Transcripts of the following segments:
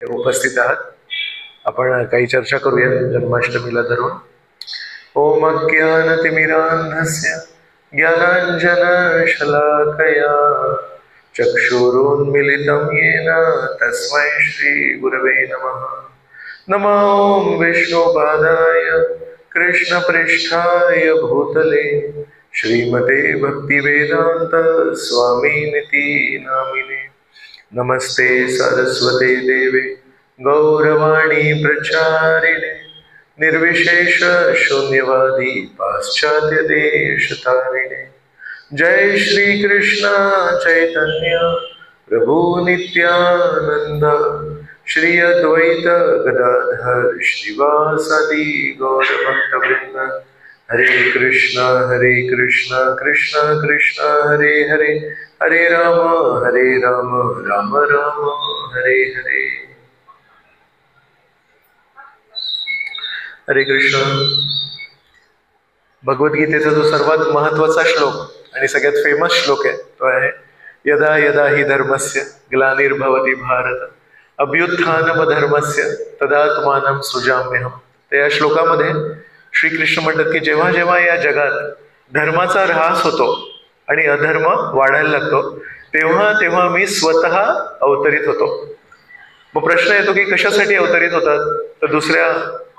उपस्थित आहात. आपण काही चर्चा करूया जन्माष्टमीला धरून. ओम अज्ञानतिमिरान्धस्य ज्ञानाञ्जनशलाकया चक्षुरुन्मिलितं येन तस्मै श्रीगुरवे नमः. नमो ओं विष्णुपादाय कृष्णप्रेष्ठाय भूतले श्रीमते भक्तिवेदान्त स्वामिनिति नामिने. नमस्ते सरस्वते देवे गौरवाणी प्रचारिणे निर्विशेष शून्यवादी पाश्चात्य देशतारिणे. जय श्री कृष्ण चैतन्य प्रभु नित्यानंद श्री अद्वैत गदाधर श्रीवासादि गौरभक्तवृंद. हरे कृष्ण कृष्ण कृष्ण हरे हरे हरे राम राम राम हरे हरे. हरे कृष्ण. भगवद्गीतेचा जो सर्वात महत्वाचा श्लोक आणि सगळ्यात फेमस श्लोक आहे तो आहे यदा यदा हि धर्मस्य ग्लानिर्भवति भारत अभ्युत्थानमधर्मस्य तदात्मानं सृजाम्यहम्. तर या श्लोकामध्ये श्रीकृष्ण म्हणतात की जेव्हा जेव्हा या जगात धर्माचा ऱ्हास होतो आणि अधर्म वाढायला लागतो तेव्हा तेव्हा मी स्वतः अवतरित होतो. मग प्रश्न येतो की कशासाठी अवतरित होतात. तर दुसऱ्या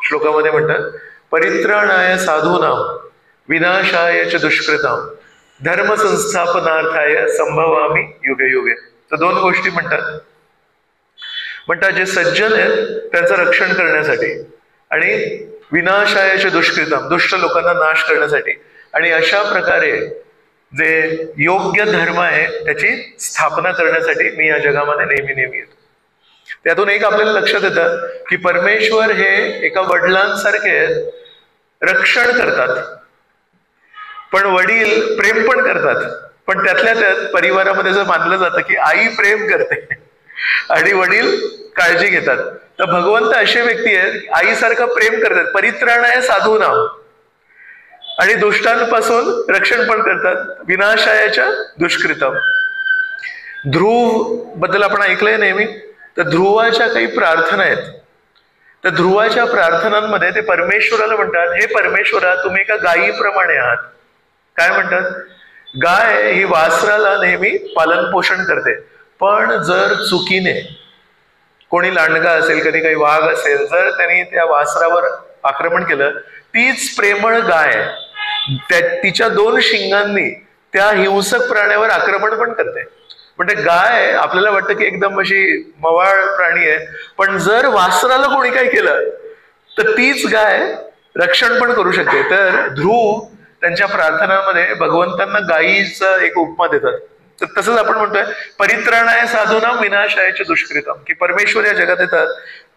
श्लोकामध्ये म्हणतात परित्राणाय साधूनां विनाशाय च दुष्कृतां धर्म संस्थापनार्थाय संभवामि युगे युगे. तर दोन गोष्टी म्हणतात जे सज्जन आहेत त्यांचं रक्षण करण्यासाठी आणि विनाशाय च दुष्कृतां दुष्ट लोकांना नाश करण्यासाठी आणि अशा प्रकारे जे योग्य धर्म आहे त्याची स्थापना करण्यासाठी मी या जगामध्ये नेहमी येतो. त्यातून एक आपल्याला लक्षात येतं की परमेश्वर हे एका वडिलांसारखे रक्षण करतात पण वडील प्रेम पण करतात. पण त्यातल्या त्यात परिवारामध्ये असं मानलं जातं की आई प्रेम करते आणि वडील काळजी घेतात. तर भगवंत असे व्यक्ती आहेत आईसारखं प्रेम करतात. परित्राणाय साधूनां आणि दुष्टांपासून रक्षण पण करतात. विनाशायाच्या दुष्कृतम. ध्रुव बद्दल आपण ऐकलंय नेहमी. तर ध्रुवाच्या काही प्रार्थना आहेत. तर ध्रुवाच्या प्रार्थनांमध्ये ते परमेश्वराला म्हणतात हे परमेश्वरा तुम्ही एका गायीप्रमाणे आहात. काय म्हणतात. गाय ही वासराला नेहमी पालन पोषण करते पण जर चुकीने कोणी लांडगा असेल कधी काही वाघ असेल जर त्यांनी त्या वासरावर आक्रमण केलं तीच प्रेमळ गाय तिच्या दोन शिंगांनी त्या हिंसक प्राण्यावर आक्रमण पण करते. म्हणजे गाय आपल्याला वाटतं की एकदम अशी मवाळ प्राणी आहे पण जर वासराला कोणी काय केलं तर तीच गाय रक्षण पण करू शकते. तर ध्रुव त्यांच्या प्रार्थनांमध्ये भगवंतांना गायीचा एक उपमा देतात. तर तसंच आपण म्हणतोय परित्राणाय साधूनां विनाशाय दुष्कृतां की परमेश्वर या जगात येतात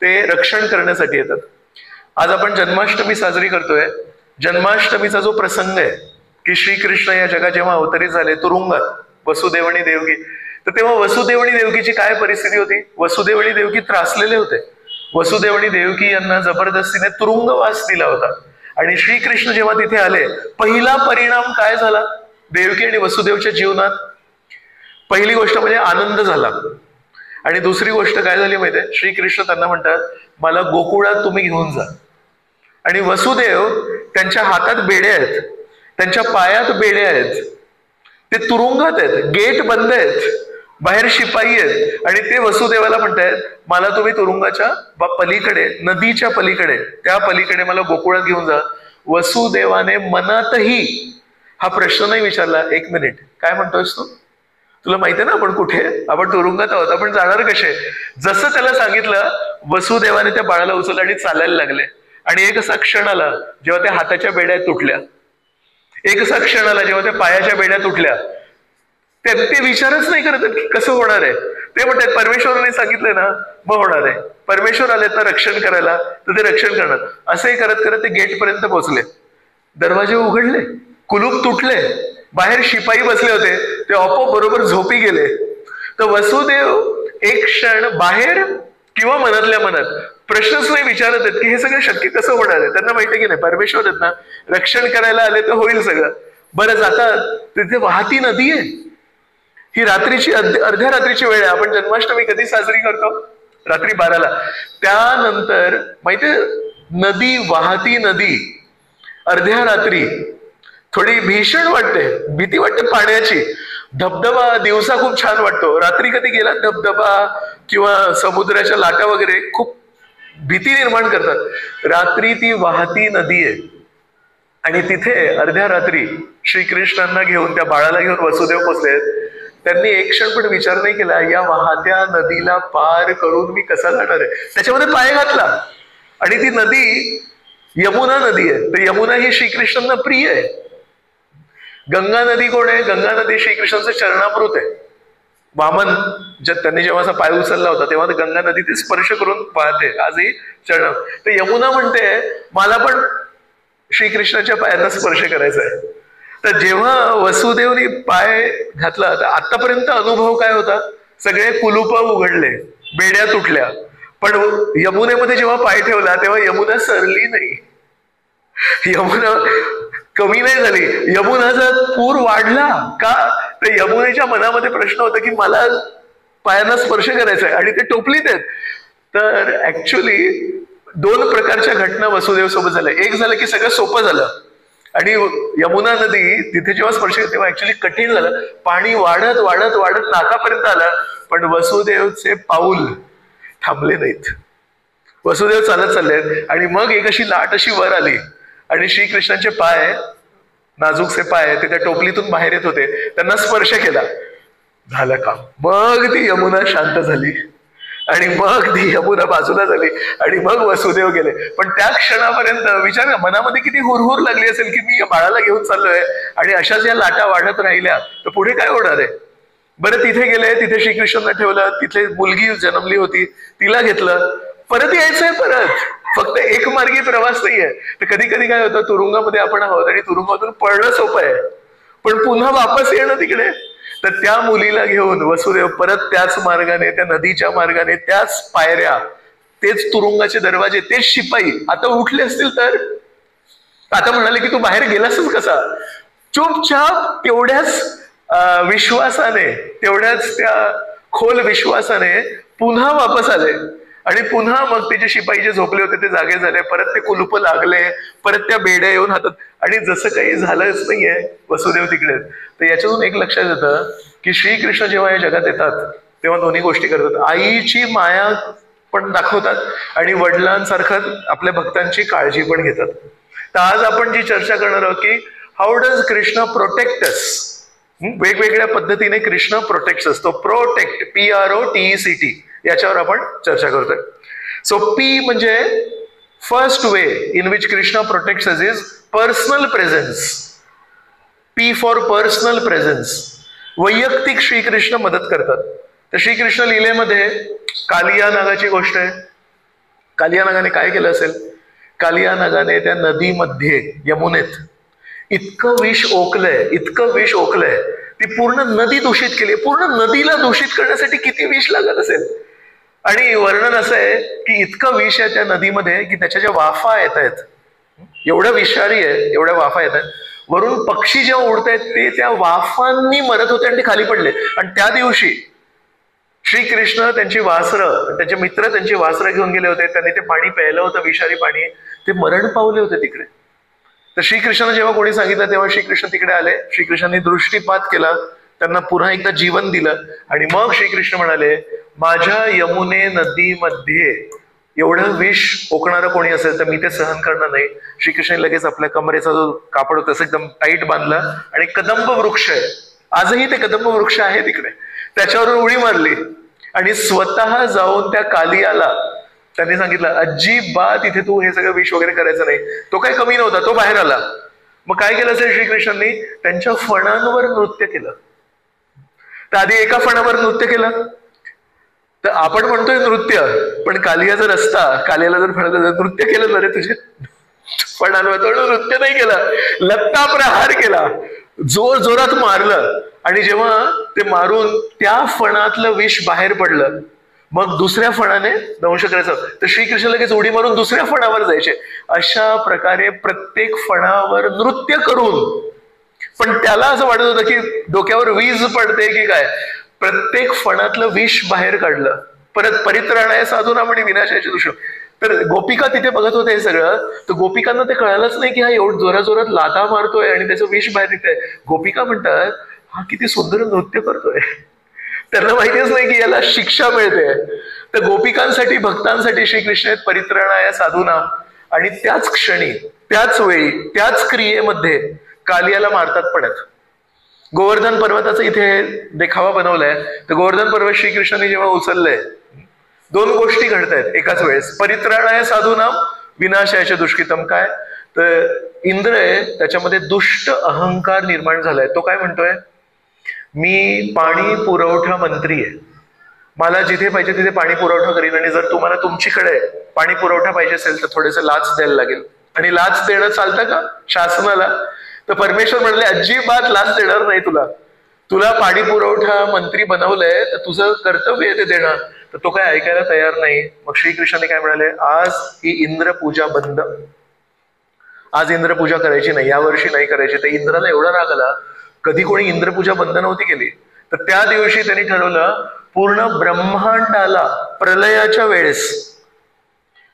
ते रक्षण करण्यासाठी येतात. आज आपण जन्माष्टमी साजरी करतोय. जन्माष्टमीचा जो प्रसंग आहे की श्रीकृष्ण या जगात जेव्हा अवतरित झाले तुरुंगात वसुदेव आणि देवकी. तर तेव्हा वसुदेव आणि देवकीची काय परिस्थिती होती. वसुदेव आणि देवकी त्रासलेले होते. वसुदेव आणि देवकी यांना जबरदस्तीने तुरुंगवास दिला होता आणि श्रीकृष्ण जेव्हा तिथे आले पहिला परिणाम काय झाला देवकी आणि वसुदेवच्या जीवनात. पहिली गोष्ट म्हणजे आनंद झाला आणि दुसरी गोष्ट काय झाली माहितीये. श्रीकृष्ण त्यांना म्हणतात मला गोकुळात तुम्ही घेऊन जा. आणि वसुदेव त्यांच्या हातात बेड्या आहेत त्यांच्या पायात बेड्या आहेत ते तुरुंगात आहेत गेट बंद आहेत बाहेर शिपाई आहेत आणि ते वसुदेवाला म्हणतायत मला तुम्ही तुरुंगाच्या पलीकडे नदीच्या पलीकडे त्या पलीकडे मला गोकुळात घेऊन जा. वसुदेवाने मनातही हा प्रश्न नाही विचारला एक मिनिट काय म्हणतोयस तू तुला माहितीये ना आपण कुठे आपण तुरुंगात आहोत आपण जाणार कसे. जसं त्याला सांगितलं वसुदेवाने त्या बाळाला उचललं आणि चालायला लागले. आणि एक असा क्षण आला जेव्हा त्या हाताच्या बेड्या तुटल्या. एक असा क्षण आला जेव्हा त्या पायाच्या बेड्या तुटल्या. ते विचारच नाही करत की कसं होणार आहे. ते म्हणतात परमेश्वराने सांगितलंय ना मग होणार आहे. परमेश्वर आलेत ना रक्षण करायला तर ते रक्षण करणार. असंही करत करत ते गेट पर्यंत पोहोचले. दरवाजे उघडले कुलूप तुटले बाहेर शिपाई बसले होते ते आपोआप बरोबर झोपी गेले. तर वसुदेव एक क्षण बाहेर किंवा मनातल्या मनात प्रश्नच नाही विचारत आहेत की हे सगळं शक्य कसं होणार आहे. त्यांना माहिती की नाही परमेश्वर आहेत ना रक्षण करायला आले तर होईल सगळं. बरं जातात तिथे वाहती नदी आहे. ही रात्रीची अर्ध्या रात्रीची वेळ आहे. आपण जन्माष्टमी कधी साजरी करतो रात्री 12ला. त्यानंतर माहितीये नदी, वाहती नदी अर्ध्या रात्री, थोडी भीषण वाटते, भीती वाटते पाण्याची. धबधबा दिवसा खूप छान वाटतो, रात्री कधी गेला धबधबा किंवा समुद्राच्या लाटा वगैरे खूप भीती निर्माण करतात. रात्री ती वाहती नदी आहे आणि तिथे अर्ध्या रात्री श्रीकृष्णांना घेऊन, त्या बाळाला घेऊन वसुदेव पोचले. त्यांनी एक क्षण पण विचार नाही केला या वाहत्या नदीला पार करून मी कसा जाणार आहे. त्याच्यामध्ये पाय घातला आणि ती नदी यमुना नदी आहे. तर यमुना ही श्रीकृष्णांना प्रिय आहे. गंगा नदी कोण आहे? गंगा नदी श्रीकृष्णांचं चरणामृत आहे. वामन त्यांनी जेव्हा असा पाय उचलला होता तेव्हा गंगा नदी ते स्पर्श करून पाहते आजही चरण. तर यमुना म्हणते मला पण श्रीकृष्णाच्या पायांना स्पर्श करायचा आहे. तर जेव्हा वसुदेवनी पाय घातला तर आतापर्यंत अनुभव काय होता? सगळे कुलूप उघडले, बेड्या तुटल्या. पण यमुनेमध्ये जेव्हा पाय ठेवला तेव्हा यमुना सरली नाही, यमुना कमी नाही झाली, यमुनाचा पूर वाढला. का? तर यमुनेच्या मनामध्ये प्रश्न होता की मला पायांना स्पर्श करायचा आहे आणि ते टोपलीत आहेत. तर ऍक्च्युली 2 प्रकारच्या घटना वसुदेव सोबत झाल्या. एक झालं की सगळं सोपं झालं आणि यमुना नदी तिथे जेव्हा स्पर्श तेव्हा ऍक्च्युली कठीण झालं. पाणी वाढत वाढत वाढत नाकापर्यंत आलं, पण वसुदेवचे पाऊल थांबले नाहीत. वसुदेव चालत चालले आणि मग एक अशी लाट अशी वर आली आणि श्रीकृष्णांचे पाय, नाजूकसे पाय ते त्या टोपलीतून बाहेर येत होते, त्यांना स्पर्श केला, झालं काम. मग ती यमुना शांत झाली आणि मग ती यमुना बाजूला झाली आणि मग वसुदेव गेले. पण त्या क्षणापर्यंत विचार ना, मनामध्ये किती हुरहुर लागली असेल की मी या बाळाला घेऊन चाललोय आणि अशाच या लाटा वाढत राहिल्या तर पुढे काय होणार आहे. बरं तिथे गेले, तिथे श्रीकृष्णांना ठेवलं, तिथे मुलगी जन्मली होती, तिला घेतलं, परत यायचंय. परत फक्त एक मार्गी प्रवास नाहीये. तर कधी कधी काय होतं, तुरुंगामध्ये आपण आहोत आणि तुरुंगातून पळणं सोपं आहे, पण पुन्हा वापस येणं तिकडे. तर त्या मुलीला घेऊन वसुदेव परत त्याच मार्गाने, त्या नदीच्या मार्गाने, त्याच पायऱ्या, तेच तुरुंगाचे दरवाजे, तेच शिपाई आता उठले असतील तर आता म्हणाले की तू बाहेर गेलासच कसा. चुपचाप तेवढ्याच विश्वासाने, तेवढ्याच त्या खोल विश्वासाने पुन्हा वापस आले आणि पुन्हा मग ते जे शिपाई जे झोपले होते ते जागे झाले, परत ते कुलूप लागले, परत त्या बेड्या येऊन हातात, आणि जसं काही झालंच नाहीये वसुदेव तिकडे. तर याच्यातून एक लक्षात येतं की श्रीकृष्ण जेव्हा या जगात येतात तेव्हा दोन्ही गोष्टी करतात. आईची माया पण दाखवतात आणि वडिलांसारखं आपल्या भक्तांची काळजी पण घेतात. तर आज आपण जी चर्चा करणार आहोत की how does Krishna protect us. वेगवेगळ्या पद्धतीने कृष्ण प्रोटेक्ट असतो. प्रोटेक्ट, PROTECT, याच्यावर आपण चर्चा करतोय. सो पी म्हणजे first way in which Krishna protects us is personal presence. P for personal presence. वैयक्तिक श्रीकृष्ण मदत करतात. तर श्रीकृष्ण लीलेमध्ये कालिया नागाची गोष्ट आहे. कालिया नागाने काय केलं असेल? कालिया नागाने त्या नदीमध्ये, यमुनेत इतकं विष ओकलंय, इतकं विष ओकलंय, ती पूर्ण नदी दूषित केली. पूर्ण नदीला दूषित करण्यासाठी किती विष लागत असेल. आणि वर्णन असं आहे की इतकं विष आहे त्या नदीमध्ये की त्याच्या ज्या वाफा येत आहेत, एवढं विषारी आहे, एवढ्या वाफा येत आहेत. वरून पक्षी जेव्हा उडतायत ते त्या वाफांनी मरत होते आणि ते खाली पडले. आणि त्या दिवशी श्रीकृष्ण त्यांची वासरं, त्यांचे मित्र त्यांची वासरं घेऊन गेले होते, त्यांनी ते पाणी प्यायलं होतं, विषारी पाणी, ते मरण पावले होते तिकडे. तर श्रीकृष्णाने जेव्हा कोणी सांगितलं तेव्हा श्रीकृष्ण तिकडे आले. श्रीकृष्णांनी दृष्टीपात केला, त्यांना पुन्हा एकदा जीवन दिलं आणि मग श्रीकृष्ण म्हणाले, माझ्या यमुने नदीमध्ये एवढं विष ओकणारं कोणी असेल तर मी ते सहन करणार नाही. श्रीकृष्णाने लगेच आपल्या कमरेचा जो कापड होता तसं एकदम टाईट बांधला आणि कदंब वृक्ष आहे, आजही ते कदंब वृक्ष आहे तिकडे, त्याच्यावरून उडी मारली आणि स्वतः जाऊन त्या कालियाला त्यांनी सांगितलं, अजिबात इथे तू हे सगळं विष वगैरे करायचं नाही. तो काही कमी नव्हता, तो बाहेर आला. मग काय केलं असेल श्रीकृष्णांनी? त्यांच्या फणांवर नृत्य केलं. तर आधी एका फणावर नृत्य केलं. तर आपण म्हणतोय नृत्य, पण कालिया जर असता, कालियाला जर फणाला नृत्य केलं ना रे तुझे फणांवर, तो नृत्य नाही केलं, लत्ता प्रहार केला, जोर जोरात मारलं. आणि जेव्हा ते मारून त्या फणातलं विष बाहेर पडलं, मग दुसऱ्या फणाने दंश करायचं. तर श्रीकृष्ण लगेच उडी मारून दुसऱ्या फणावर जायचे. अशा प्रकारे प्रत्येक फणावर नृत्य करून, पण त्याला असं वाटत होतं की डोक्यावर वीज पडते की काय, प्रत्येक फणातलं विष बाहेर काढलं परत परित्राणाय साधूनाम आणि विनाशाच्या दृष्टी. तर गोपिका तिथे बघत होते हे सगळं, तर गोपिकांना ते कळालंच नाही की हा एवढं जोरात जोरात लाथा मारतोय आणि त्याचं विष बाहेर निघतंय. गोपिका म्हणतात हा किती सुंदर नृत्य करतोय. त्यांना माहितीच नाही की याला शिक्षा मिळते. तर गोपिकांसाठी, भक्तांसाठी श्रीकृष्ण आहेत परित्राणाय साधूनाम, आणि त्याच क्षणी, त्याच वेळी, त्याच क्रियेमध्ये कालियाला मारतात पण आहेत. गोवर्धन पर्वताचा इथे देखावा बनवलाय. तर गोवर्धन पर्वत श्रीकृष्णाने जेव्हा उचललंय, दोन गोष्टी घडतायत एकाच वेळेस. परित्राणाय साधूनाम, विनाशाय दुष्कृतम. काय तर इंद्र आहे, त्याच्यामध्ये दुष्ट अहंकार निर्माण झालाय. तो काय म्हणतोय, मी पाणी पुरवठा मंत्री आहे, मला जिथे पाहिजे तिथे पाणी पुरवठा करीन, आणि जर तुम्हाला तुमच्याकडे पाणी पुरवठा पाहिजे असेल तर थोडेसे लाच द्यायला लागेल. आणि लाच देणं चालतं का शासनाला? तर परमेश्वर म्हणाले अजिबात लाच देणार नाही तुला. तुला पाणी पुरवठा मंत्री बनवलंय तर तुझं कर्तव्य आहे ते देणं. तर तो काय ऐकायला तयार नाही. मग श्रीकृष्णाने काय म्हणाले, आज ही इंद्र पूजा बंद, आज इंद्र पूजा करायची नाही, यावर्षी नाही करायची. तर इंद्राला एवढा राग आला, कधी कोणी इंद्रपूजा बंद नव्हती केली. तर त्या दिवशी त्यांनी ठरवलं, पूर्ण ब्रह्मांडाला प्रलयाच्या वेळेस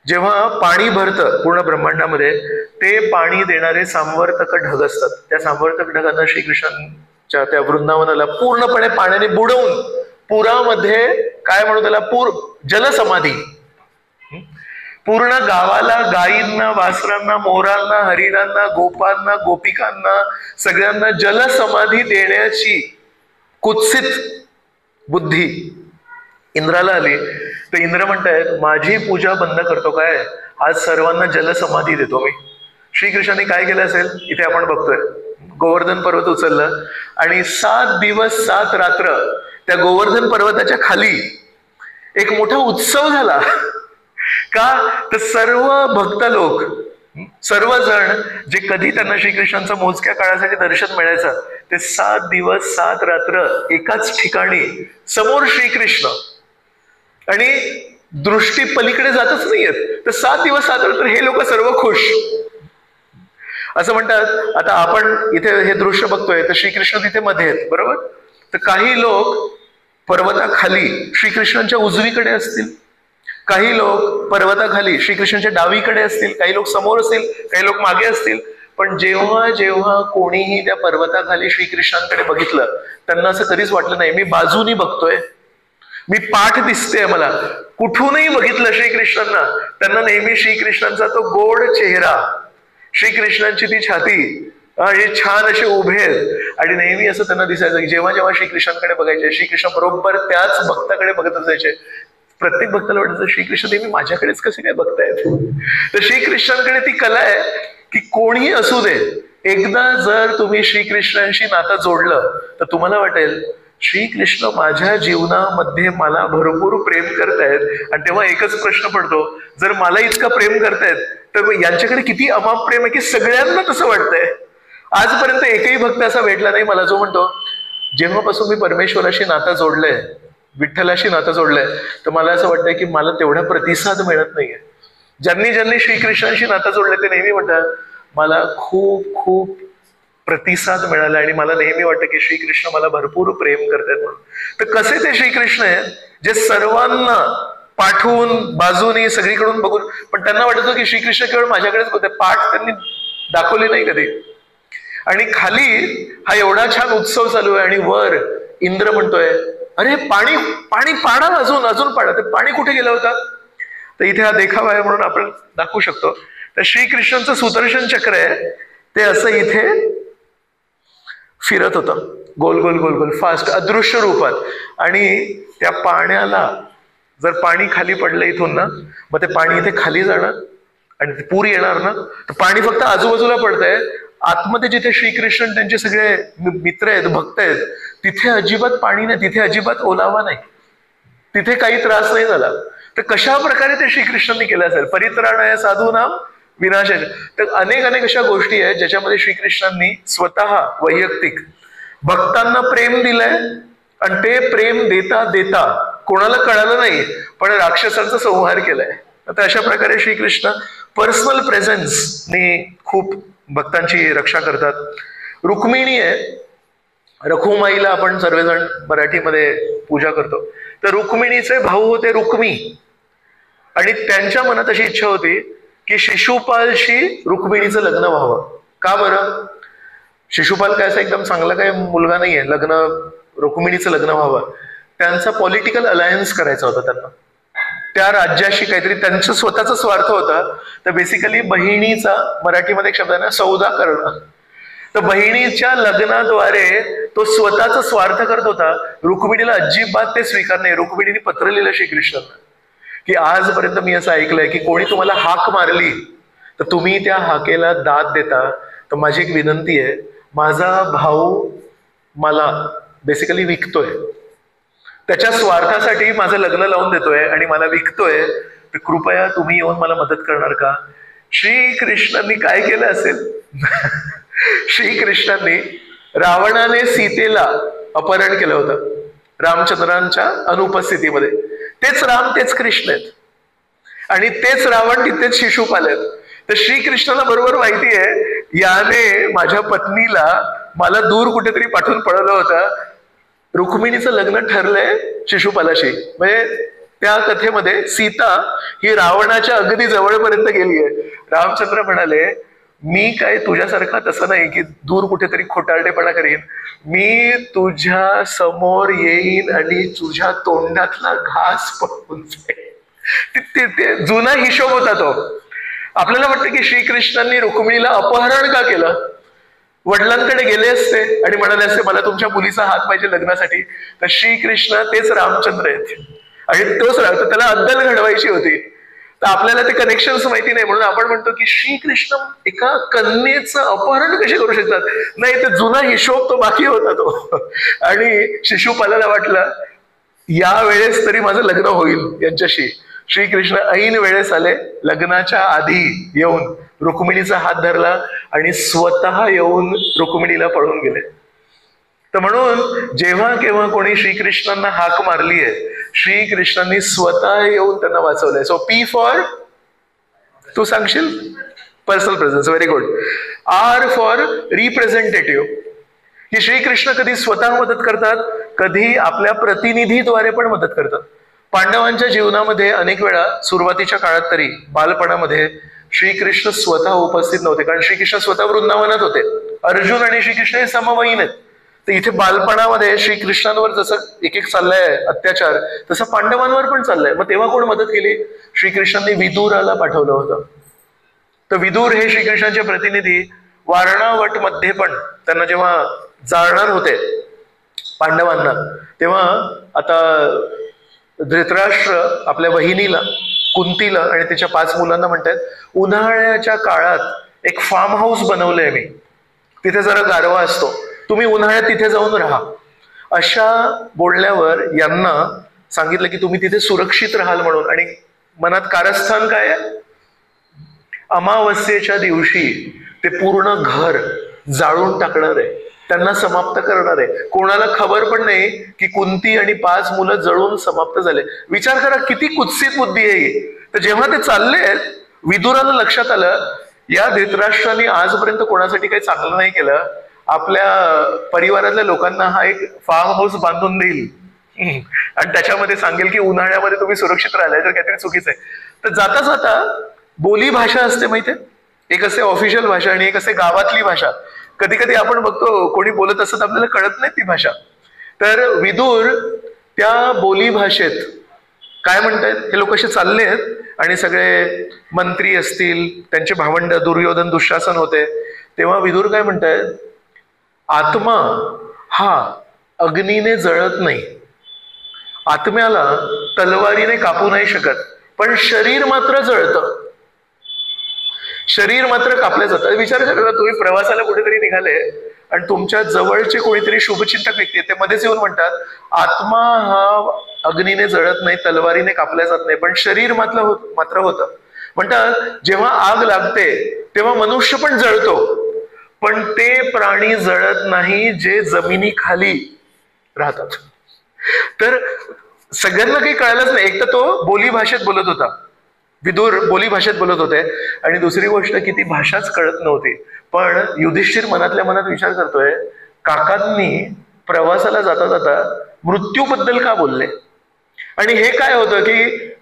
जेव्हा पाणी भरतं पूर्ण ब्रह्मांडामध्ये, ते पाणी देणारे सांवर्तक ढग असतात. त्या सांवर्तक ढगांना श्रीकृष्णांच्या त्या वृंदावनाला पूर्णपणे पाण्याने बुडवून, पुरामध्ये काय म्हणू त्याला, जलसमाधी, पूर्ण गावाला, गायींना, वासरांना, मोरांना, हरिणांना, गोपांना, गोपिकांना, सगळ्यांना जलसमाधी देण्याची कुत्सित बुद्धी इंद्राला आली. तर इंद्र म्हणतायत माझी पूजा बंद करतो काय, आज सर्वांना जलसमाधी देतो मी. श्रीकृष्णाने काय केलं असेल इथे आपण बघतोय. गोवर्धन पर्वत उचललं आणि 7 दिवस 7 रात्र त्या गोवर्धन पर्वताच्या खाली एक मोठा उत्सव झाला. का तर सर्व भक्त लोक, सर्वजण जे कधी त्यांना श्रीकृष्णांचं मोजक्या काळासाठी दर्शन मिळायचं, ते 7 दिवस 7 रात्र एकाच ठिकाणी समोर श्रीकृष्ण, आणि दृष्टी पलीकडे जातच नाहीयेत. तर 7 दिवस 7 रात्र हे लोक सर्व खुश. असं म्हणतात, आता आपण इथे हे दृश्य बघतोय तर श्रीकृष्ण तिथे मध्ये आहेत, बरोबर. तर काही लोक पर्वताखाली श्रीकृष्णांच्या उजवीकडे असतील, काही लोक पर्वताखाली श्रीकृष्णांच्या डावीकडे असतील, काही लोक समोर असतील, काही लोक मागे असतील. पण जेव्हा जेव्हा कोणीही त्या पर्वताखाली श्रीकृष्णांकडे बघितलं, त्यांना असं कधीच वाटलं नाही मी बाजूनी बघतोय, मी पाठ दिसते मला. कुठूनही बघितलं श्रीकृष्णांना, त्यांना नेहमी श्रीकृष्णांचा तो गोड चेहरा, श्रीकृष्णांची ती छाती, हे छान असे उभे आहेत, आणि नेहमी असं त्यांना दिसायचं की जेव्हा जेव्हा श्रीकृष्णांकडे बघायचे, श्रीकृष्ण बरोबर त्याच भक्ताकडे बघत असायचे. प्रत्येक भक्ताला वाटायचं श्रीकृष्ण नेहमी माझ्याकडेच कसे काय बघतायत. तर श्रीकृष्णांकडे ती कला आहे की कोणीही असू दे, एकदा जर तुम्ही श्रीकृष्णांशी नातं जोडलं तर तुम्हाला वाटेल श्रीकृष्ण माझ्या जीवनामध्ये मला भरपूर प्रेम करतायत. आणि तेव्हा एकच प्रश्न पडतो, जर मला इतकं प्रेम करतायत तर यांच्याकडे किती अमाप प्रेम आहे की सगळ्यांना तसं वाटतंय. आजपर्यंत एकही भक्त असा भेटला नाही मला जो म्हणतो जेव्हापासून मी परमेश्वराशी नातं जोडलंय, विठ्ठलाशी नातं जोडलंय, तर मला असं वाटतंय की मला तेवढा प्रतिसाद मिळत नाहीये. ज्यांनी ज्यांनी श्रीकृष्णांशी नातं जोडलंय ते नेहमी म्हणतात मला खूप खूप प्रतिसाद मिळाला आणि मला नेहमी वाटतं की श्रीकृष्ण मला भरपूर प्रेम करतात म्हणून. तर कसे ते श्रीकृष्ण आहेत जे सर्वांना पाठवून, बाजूनी, सगळीकडून बघून, पण त्यांना वाटतं की श्रीकृष्ण केवळ माझ्याकडेच बघते, पाठ त्यांनी दाखवली नाही कधी. आणि खाली हा एवढा छान उत्सव चालू आहे आणि वर इंद्र म्हणतोय अरे पाणी पाणी पाडा, अजून अजून पाडा. ते पाणी कुठे गेलं होतं? तर इथे हा देखावा आहे म्हणून आपण दाखवू शकतो. तर श्रीकृष्णांचं सुदर्शन चक्र आहे ते असं इथे फिरत होतं, गोल गोल गोल गोल, फास्ट, अदृश्य रूपात. आणि त्या पाण्याला जर पाणी खाली पडलं इथून ना, मग ते पाणी इथे खाली जाणार आणि पूर येणार ना, तर पाणी फक्त आजूबाजूला पडतंय. आतमध्ये जिथे श्रीकृष्ण त्यांचे सगळे मित्र आहेत, भक्त आहेत, तिथे अजिबात पाणी नाही, तिथे अजिबात ओलावा नाही, तिथे काही त्रास नाही झाला. तर कशा प्रकारे ते श्रीकृष्णांनी केलं असेल, परित्राणाय साधूनाम विनाशाय. तर अनेक अनेक अशा गोष्टी आहेत ज्याच्यामध्ये श्रीकृष्णांनी स्वतः वैयक्तिक भक्तांना प्रेम दिलंय, आणि ते प्रेम देता देता कोणाला कळालं नाही पण राक्षसांचा संहार केलाय. आता अशा प्रकारे श्रीकृष्ण पर्सनल प्रेझेन्सने खूप भक्तांची रक्षा करतात. रुक्मिणी आहे, रखुमाईला आपण सर्वजण मराठीमध्ये पूजा करतो. तर रुक्मिणीचे भाऊ होते रुक्मी, आणि त्यांच्या मनात अशी इच्छा होती की शिशुपालशी रुक्मिणीचं लग्न व्हावं. का बरं? शिशुपाल काय असा एकदम चांगला काही मुलगा नाहीये, रुक्मिणीचं लग्न व्हावं. त्यांचा पॉलिटिकल अलायन्स करायचा होता त्यांना, त्या राज्याशी काहीतरी त्यांचा स्वतःचा स्वार्थ होता. तर बेसिकली बहिणीचा, मराठीमध्ये एक शब्द आहे ना, सौदा करणं. तर बहिणीच्या लग्नाद्वारे तो स्वतःचा स्वार्थ करत होता. रुक्मिणीला अजिबात ते स्वीकार नाही. रुक्मिणीने पत्र लिहिलं श्रीकृष्णांना की आजपर्यंत मी असं ऐकलंय की कोणी तुम्हाला हाक मारली तर तुम्ही त्या हाकेला दाद देता. तर माझी एक विनंती आहे, माझा भाऊ मला बेसिकली विकतोय, त्याच्या स्वार्थासाठी माझं लग्न लावून देतोय आणि मला विकतोय, तर कृपया तुम्ही येऊन मला मदत करणार का? श्रीकृष्णांनी काय केलं असेल? श्रीकृष्णांनी रावणाने सीतेला अपहरण केलं होतं रामचंद्रांच्या अनुपस्थितीमध्ये. तेच राम, तेच कृष्ण आहेत, आणि तेच रावण, तिथेच शिशुपाल आहेत. तर श्रीकृष्णाला बरोबर माहिती आहे याने माझ्या पत्नीला मला दूर कुठेतरी पाठवून पळवलं होतं. रुक्मिणीचं लग्न ठरलंय शिशुपालाशी. म्हणजे त्या कथेमध्ये सीता ही रावणाच्या अगदी जवळपर्यंत गेली आहे. रामचंद्र म्हणाले, मी काय तुझ्यासारखा तसं नाही की दूर कुठेतरी खोटारडेपणा करीन, मी तुझ्या समोर येईन आणि तुझ्या तोंडातला घास पळवून जाईन. ते जुना हिशोब होता तो. आपल्याला वाटतं की श्रीकृष्णांनी रुक्मिणीला अपहरण का केलं? वडिलांकडे गेले असते आणि म्हणाले असते मला तुमच्या मुलीचा हात पाहिजे लग्नासाठी. तर श्रीकृष्ण तेच रामचंद्र आहेत आणि तोच राहतो, त्याला अद्दल घडवायची होती. तर आपल्याला ते कनेक्शन्स माहिती नाही म्हणून आपण म्हणतो की श्रीकृष्ण एका कन्येचं अपहरण कसे करू शकतात? नाही, ते जुना हिशोब तो बाकी होता तो. आणि शिशुपालाला वाटलं या वेळेस तरी माझं लग्न होईल यांच्याशी. श्रीकृष्ण ऐन वेळेस आले, लग्नाच्या आधी येऊन रुक्मिणीचा हात धरला आणि स्वतः येऊन रुक्मिणीला पळून गेले. तर म्हणून जेव्हा केव्हा कोणी श्रीकृष्णांना हाक मारली आहे, श्रीकृष्णांनी स्वतः येऊन त्यांना वाचवलंय. सो पी फॉर, तू सांगशील? Personal presence. Very good. R for representative, की श्रीकृष्ण कधी स्वतः मदत करतात, कधी आपल्या प्रतिनिधीद्वारे पण मदत करतात. पांडवांच्या जीवनामध्ये अनेक वेळा सुरुवातीच्या काळात तरी बालपणामध्ये श्रीकृष्ण स्वतः उपस्थित नव्हते, कारण श्रीकृष्ण स्वतः वृंदावनात होते. अर्जुन आणि श्रीकृष्ण हे समवयीन आहेत. तर इथे बालपणामध्ये श्रीकृष्णांवर जसं एक एक चाललंय अत्याचार, तसं पांडवांवर पण चाललंय. मग तेव्हा कोण मदत केली? श्रीकृष्णांनी विदुराला पाठवलं होतं. तर विदुर हे श्रीकृष्णांचे प्रतिनिधी वारणावट मध्ये पण त्यांना जेव्हा जाळणार होते पांडवांना, तेव्हा आता धृतराष्ट्र आपल्या बहिणीला कुंतीला आणि तिच्या 5 मुलांना म्हणतात, उन्हाळ्याच्या काळात एक फार्म हाऊस बनवलंय मी, तिथे जरा गारवा असतो, तुम्ही उन्हाळ्यात तिथे जाऊन राहा. अशा बोलण्यावर यांना सांगितलं की तुम्ही तिथे सुरक्षित राहाल म्हणून. आणि मनात कारस्थान काय आहे? अमावस्येच्या दिवशी ते पूर्ण घर जाळून टाकणार आहे, त्यांना समाप्त करणार आहे. कोणाला खबर पण नाही की कुंती आणि 5 मुलं जळून समाप्त झाले. विचार करा किती कुत्सित बुद्धी आहे. तर जेव्हा ते चालले, विदुराला लक्षात आलं या धृतराष्ट्राने आजपर्यंत कोणासाठी काही चांगलं नाही केलं, आपल्या परिवारातल्या लोकांना हा एक फार्म हाऊस बांधून देईल आणि त्याच्यामध्ये सांगेल की उन्हाळ्यामध्ये तुम्ही सुरक्षित राहिलाय, तर काहीतरी चुकीचं आहे. तर जाता जाता बोली भाषा असते माहितीये, एक असते ऑफिशियल भाषा आणि एक असते गावातली भाषा. कधी कधी आपण बघतो कोणी बोलत असत आपल्याला कळत नाही ती भाषा. तर विदुर त्या बोली भाषेत काय म्हणतायत, हे लोक असे चालले आहेत आणि सगळे मंत्री असतील, त्यांचे भावंड दुर्योधन दुःशासन होते. तेव्हा विदुर काय म्हणतायत, आत्मा हा अग्नीने जळत नाही, आत्म्याला तलवारीने कापू नाही शकत, पण शरीर मात्र जळतं, शरीर मात्र कापलं जातं. विचार करा, तुम्ही प्रवासाला कुठेतरी निघाले आणि तुमच्या जवळचे कोणीतरी शुभचिंतक व्यक्ती ते मध्येच येऊन म्हणतात, आत्मा हा अग्नीने जळत नाही, तलवारीने कापल्या जात नाही, पण शरीर मात्र होतं. म्हणतात जेव्हा आग लागते तेव्हा मनुष्य पण जळतो, पण ते प्राणी जळत नाही जे जमिनीखाली राहतात. तर सगळ्यांना काही कळालंच नाही. एक तर तो बोली भाषेत बोलत होता, विदुर बोली भाषेत बोलत होते, आणि दुसरी गोष्ट की ती भाषाच कळत नव्हती. पण युधिष्ठिर मनातल्या मनात विचार करतोय, काकांनी प्रवासाला जाता जाता मृत्यूबद्दल का बोलले? आणि हे काय होतं की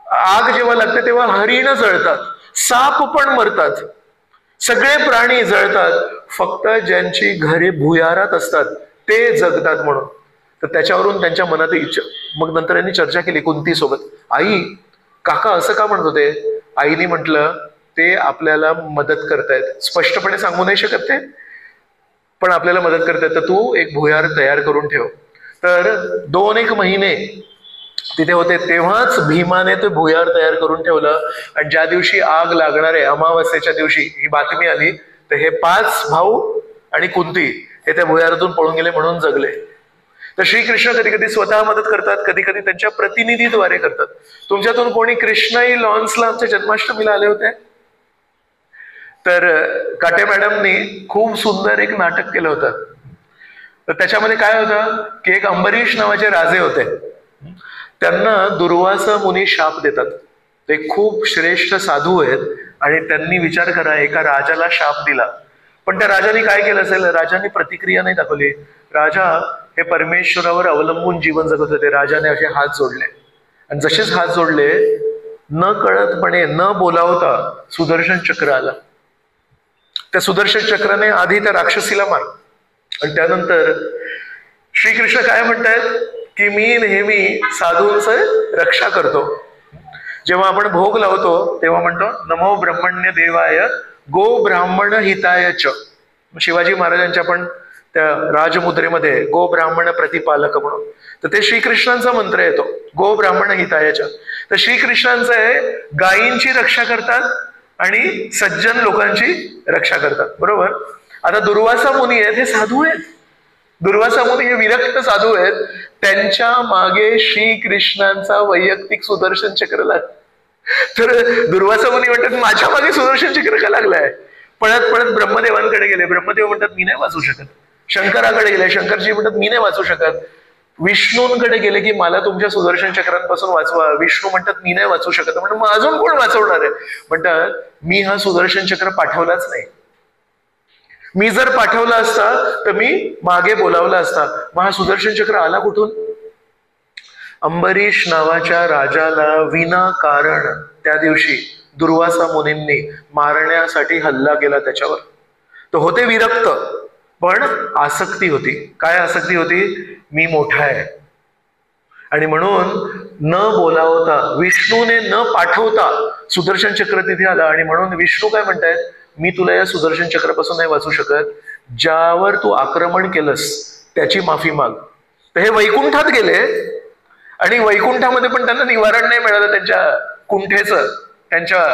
आग जेव्हा लागते तेव्हा हरिण जळतात, साप पण मरतात, सगळे प्राणी जळतात, फक्त ज्यांची घरे भुयारात असतात ते जगतात म्हणून. तर त्याच्यावरून त्यांच्या मनात मग नंतर यांनी चर्चा केली कुंती सोबत. आई, काका असं का म्हणत होते? आईने म्हटलं ते आपल्याला मदत करतायत, स्पष्टपणे सांगू नाही शकत ते, पण आपल्याला मदत करतायत, तर तू एक भुयार तयार करून ठेव. तर 2-1 महिने तिथे होते, तेव्हाच भीमाने ते भुयार तयार करून ठेवलं. आणि ज्या दिवशी आग लागणार आहे अमावस्येच्या दिवशी ही बातमी आली, तर हे 5 भाऊ आणि कुंती हे त्या भुयारातून पळून गेले म्हणून जगले. तर श्रीकृष्ण कधी कधी स्वतः मदत करतात, कधी कधी त्यांच्या प्रतिनिधीद्वारे करतात. तुमच्यातून कोणी कृष्णाई लॉन्सला आमच्या जन्माष्टमीला आले होते? तर काटे मॅडमनी खूप सुंदर एक नाटक केलं होतं. तर त्याच्यामध्ये काय होतं की एक अंबरीश नावाचे राजे होते, त्यांना दुर्वासा मुनी शाप देतात. ते खूप श्रेष्ठ साधू आहेत आणि त्यांनी विचार करा एका राजाला शाप दिला. पण त्या राजाने काय केलं असेल? राजाने प्रतिक्रिया नाही दाखवली. राजा हे परमेश्वरावर अवलंबून जीवन जगत होते. राजाने असे हात जोडले आणि जसेच हात जोडले, न कळतपणे न बोलावता सुदर्शन चक्र आला. त्या सुदर्शन चक्राने आधी त्या राक्षसीला मार आणि त्यानंतर श्रीकृष्ण काय म्हणतायत की मी नेहमी साधूंचं रक्षा करतो. जेव्हा आपण भोग लावतो तेव्हा म्हणतो नमो ब्रह्मण्य देवाय गो ब्राह्मण हिताय च. शिवाजी महाराजांच्या पण त्या राजमुद्रेमध्ये गो ब्राह्मण प्रतिपालक म्हणून, तर ते श्रीकृष्णांचा मंत्र येतो गो ब्राह्मण हितायच्या. तर श्रीकृष्णांचं आहे गायींची रक्षा करतात आणि सज्जन लोकांची रक्षा करतात, बरोबर. आता दुर्वासा मुनी आहेत, हे साधू आहेत. दुर्वासा मुनी हे विरक्त साधू आहेत. त्यांच्या मागे श्रीकृष्णांचा वैयक्तिक सुदर्शन चक्र लागलं. तर दुर्वासा मुनी म्हणतात माझ्या मागे सुदर्शन चक्र का लागलाय? पळत पळत ब्रह्मदेवांकडे गेले. ब्रह्मदेव म्हणतात मी नाही वाचू शकत. शंकराकडे गेले. शंकरजी म्हणतात मी नाही वाचू शकत. विष्णूंकडे गेले की मला तुमच्या सुदर्शन चक्रांपासून वाचवा. विष्णू म्हणतात मी नाही वाचू शकत. म्हणतात मग अजून कोण वाचवणार आहे? म्हणतात मी हा सुदर्शन चक्र पाठवलाच नाही. मी जर पाठवला असता तर मी मागे बोलावला असता. मग हा सुदर्शन चक्र आला कुठून? अंबरीश नावाच्या राजाला विनाकारण त्या दिवशी दुर्वासा मुनींनी मारण्यासाठी हल्ला केला त्याच्यावर. तो होते विरक्त, पण आसक्ती होती. काय आसक्ती होती? मी मोठा आहे आणि म्हणून न बोलावता, विष्णूने न पाठवता सुदर्शन चक्र तिथे आला. आणि म्हणून विष्णू काय म्हणतायत, मी तुला या सुदर्शन चक्रापासून नाही वाचू शकत. ज्यावर तू आक्रमण केलंस त्याची माफी माग. तर हे वैकुंठात गेले आणि वैकुंठामध्ये पण त्यांना निवारण नाही मिळालं त्यांच्या कुंठेचं, त्यांच्या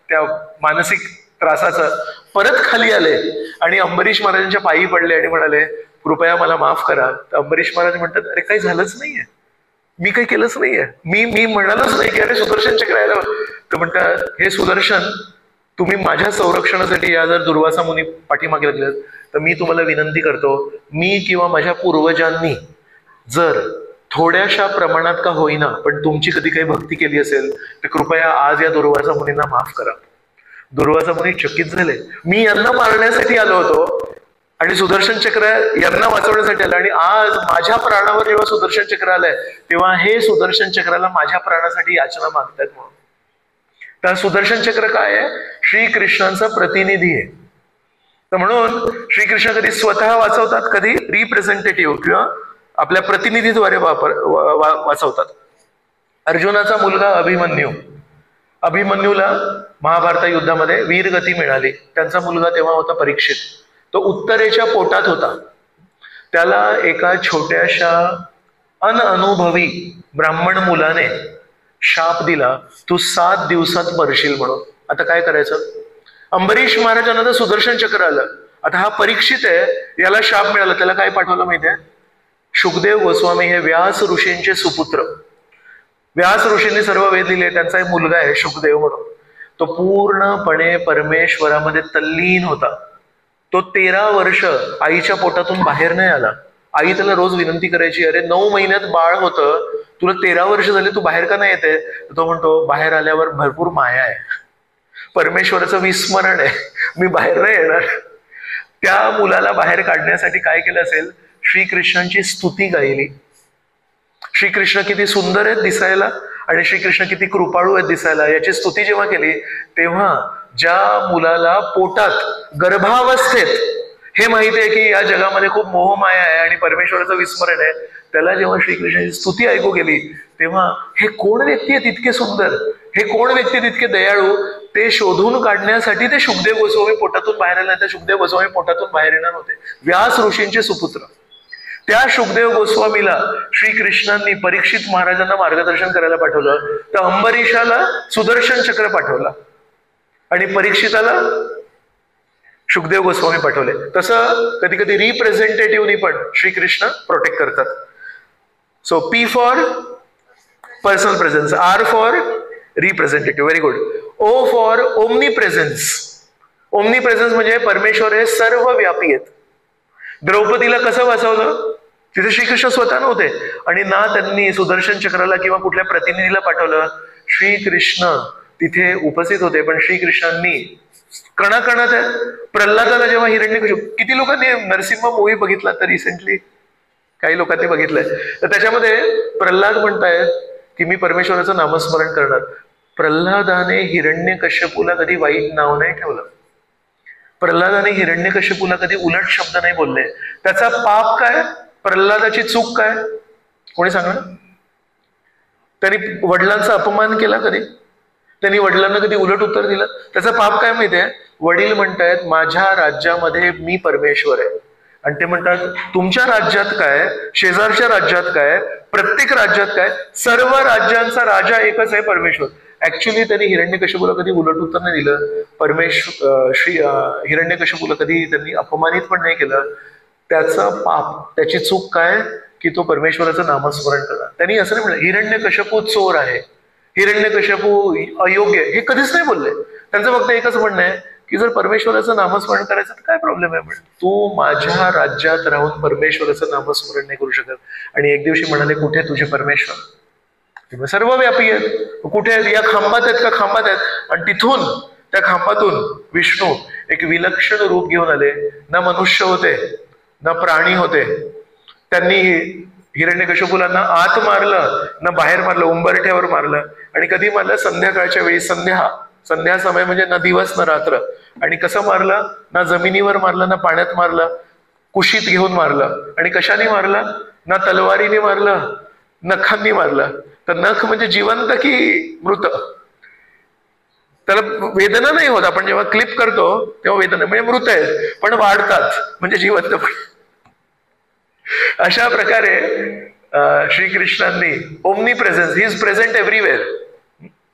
त्या मानसिक त्रासाचं. परत खाली आले आणि अंबरीश महाराजांच्या पायी पडले आणि म्हणाले कृपया मला माफ करा. तर अंबरीश महाराज म्हणतात अरे काही झालंच नाहीये, मी काही केलंच नाहीये, मी म्हणालच नाही की अरे सुदर्शन चक्र यायला. तर म्हणतात हे सुदर्शन तुम्ही माझ्या संरक्षणासाठी या जर दुर्वासा मुनी पाठीमागे लागले तर मी तुम्हाला विनंती करतो, मी किंवा माझ्या पूर्वजांनी जर थोड्याशा प्रमाणात का होईना पण तुमची कधी काही भक्ती केली असेल तर कृपया आज या दुर्वासा मुनींना माफ करा. दुर्वासा मुनी चकित झाले. मी यांना मारण्यासाठी आलो होतो आणि सुदर्शन चक्र यांना वाचवण्यासाठी आलं आणि आज माझ्या प्राणावर जेव्हा सुदर्शन चक्र आलंय तेव्हा हे सुदर्शन चक्राला माझ्या प्राणासाठी याचना मागतात म्हणून. तर सुदर्शन चक्र काय आहे? श्रीकृष्णांचा प्रतिनिधी आहे. तर म्हणून श्रीकृष्ण कधी स्वतः वाचवतात, कधी रिप्रेझेंटेटिव्ह किंवा आपल्या प्रतिनिधीद्वारे वाचवतात. अर्जुनाचा मुलगा अभिमन्यूला महाभारत युद्धामध्ये वीरगती मिळाली. त्यांचा मुलगा तेव्हा होता परीक्षित. तो उत्तरेच्या पोटात होता. त्याला एका छोट्याशा अनअनुभवी ब्राह्मण मुलाने शाप दिला, तू 7 दिवसात मरशील म्हणून. आता काय करायचं? अंबरीश महाराजांना तर सुदर्शन चक्र आलं. आता हा परीक्षित आहे, याला शाप मिळाला. त्याला काय पाठवलं माहितीये? शुकदेव गोस्वामी हे व्यास ऋषींचे सुपुत्र. व्यास ऋषींनी सर्व वेद लिहिले. त्यांचा एक मुलगा आहे शुकदेव म्हणून. तो पूर्णपणे परमेश्वरामध्ये तल्लीन होता. तो 13 वर्ष आईच्या पोटातून बाहेर नाही आला. आई त्याला रोज विनंती करायची, अरे 9 महिन्यात बाळ होतं, तुला 13 वर्ष झाली, तू बाहेर का नाही येते? तो म्हणतो बाहेर आल्यावर भरपूर माया आहे, परमेश्वराचं विस्मरण आहे, मी बाहेर नाही येणार. त्या मुलाला बाहेर काढण्यासाठी काय केलं असेल? श्रीकृष्णांची स्तुती गायली. श्रीकृष्ण किती सुंदर आहेत दिसायला आणि श्रीकृष्ण किती कृपाळू आहेत दिसायला याची स्तुती जेव्हा केली, तेव्हा ज्या मुलाला पोटात गर्भावस्थेत हे माहिती आहे की या जगामध्ये खूप मोहमाया आहे आणि परमेश्वराचं विस्मरण आहे, त्याला जेव्हा श्रीकृष्णाची स्तुती ऐकू गेली तेव्हा हे कोण व्यक्ती आहेत इतके सुंदर, हे कोण व्यक्ती तितके दयाळू, ते शोधून काढण्यासाठी ते शुकदेव गोस्वामी पोटातून बाहेर आले. त्या शुकदेव गोस्वामी पोटातून बाहेर येणार होते, व्यास ऋषींचे सुपुत्र. त्या शुकदेव गोस्वामीला श्रीकृष्णांनी परीक्षित महाराजांना मार्गदर्शन करायला पाठवलं, तर अंबरीशाला सुदर्शन चक्र पाठवलं आणि परीक्षिताला शुकदेव गोस्वामी पाठवले. तसं कधी कधी रिप्रेझेंटेटिव्हनी पण श्रीकृष्ण प्रोटेक्ट करतात. So P for personal presence, R for representative, very good. O for omni presence. Omni presence म्हणजे परमेश्वर हे सर्व व्यापी आहेत. द्रौपदीला कसं वाचवलं? तिथे श्रीकृष्ण स्वतः नव्हते आणि ना त्यांनी सुदर्शन चक्राला किंवा कुठल्या प्रतिनिधीला पाठवलं, श्रीकृष्ण तिथे उपस्थित होते. पण श्रीकृष्णांनी कणाकणात प्रल्हादाला जेव्हा हिरण्यकशिपू, किती लोकांनी नरसिंह मूवी बघितला तर रिसेंटली काही लोकांनी बघितलंय, तर त्याच्यामध्ये प्रल्हाद म्हणतायत की मी परमेश्वराचं नामस्मरण करणार. प्रल्हादाने हिरण्यकश्यपूला कधी वाईट नाव नाही ठेवलं, प्रल्हादाने हिरण्यकश्यपूला कधी उलट शब्द नाही बोलले. त्याचा पाप काय, प्रल्हादाची चूक काय, कोणी सांगणार? त्यांनी वडिलांचा अपमान केला कधी, त्यांनी वडिलांना कधी उलट उत्तर दिलं, त्याचा पाप काय माहितीये? वडील म्हणतायत माझ्या राज्यामध्ये मी परमेश्वर आहे, आणि ते म्हणतात तुमच्या राज्यात काय, शेजारच्या राज्यात काय, प्रत्येक राज्यात काय, सर्व राज्यांचा राजा एकच आहे, परमेश्वर. ऍक्च्युली त्यांनी हिरण्यकश्यपूला कधी उलट उत्तर नाही दिलं, हिरण्यकश्यपूला कधी त्यांनी अपमानित पण नाही केलं. त्याचा पाप, त्याची चूक काय की तो परमेश्वराचं नामस्मरण करणार. त्यांनी असं नाही म्हणलं हिरण्यकश्यपू चोर आहे, हिरण्यकश्यपू अयोग्य, हे कधीच नाही बोलले. त्यांचं फक्त एकच म्हणणं आहे की जर परमेश्वराचं नामस्मरण करायचं तर काय प्रॉब्लेम आहे, म्हणजे तू माझ्या राज्यात राहून परमेश्वराचं नामस्मरण नाही करू शकत. आणि एक दिवशी म्हणाले कुठे तुझे परमेश्वर, सर्व व्यापी आहेत, कुठे आहेत? या खांबात आहेत का? खांबात आहेत. आणि तिथून त्या खांबातून विष्णू एक विलक्षण रूप घेऊन आले. ना मनुष्य होते ना प्राणी होते. त्यांनी हिरण्यकश्यपूला ना आत मारलं ना बाहेर मारलं, उंबरठ्यावर मारलं. आणि कधी मारलं? संध्याकाळच्या वेळी, संध्या समय म्हणजे ना दिवस ना रात्र. आणि कसं मारलं? ना जमिनीवर मारलं ना पाण्यात मारलं, कुशीत घेऊन मारलं. आणि कशाने मारलं? ना तलवारीने मारलं, नखांनी मारलं. तर नख म्हणजे जिवंत की मृत? त्याला वेदना नाही होत. आपण जेव्हा क्लिप करतो तेव्हा वेदना म्हणजे मृत आहेत, पण वाढतात म्हणजे जिवंत पण. अशा प्रकारे श्रीकृष्णांनी omnipresence, he is present everywhere.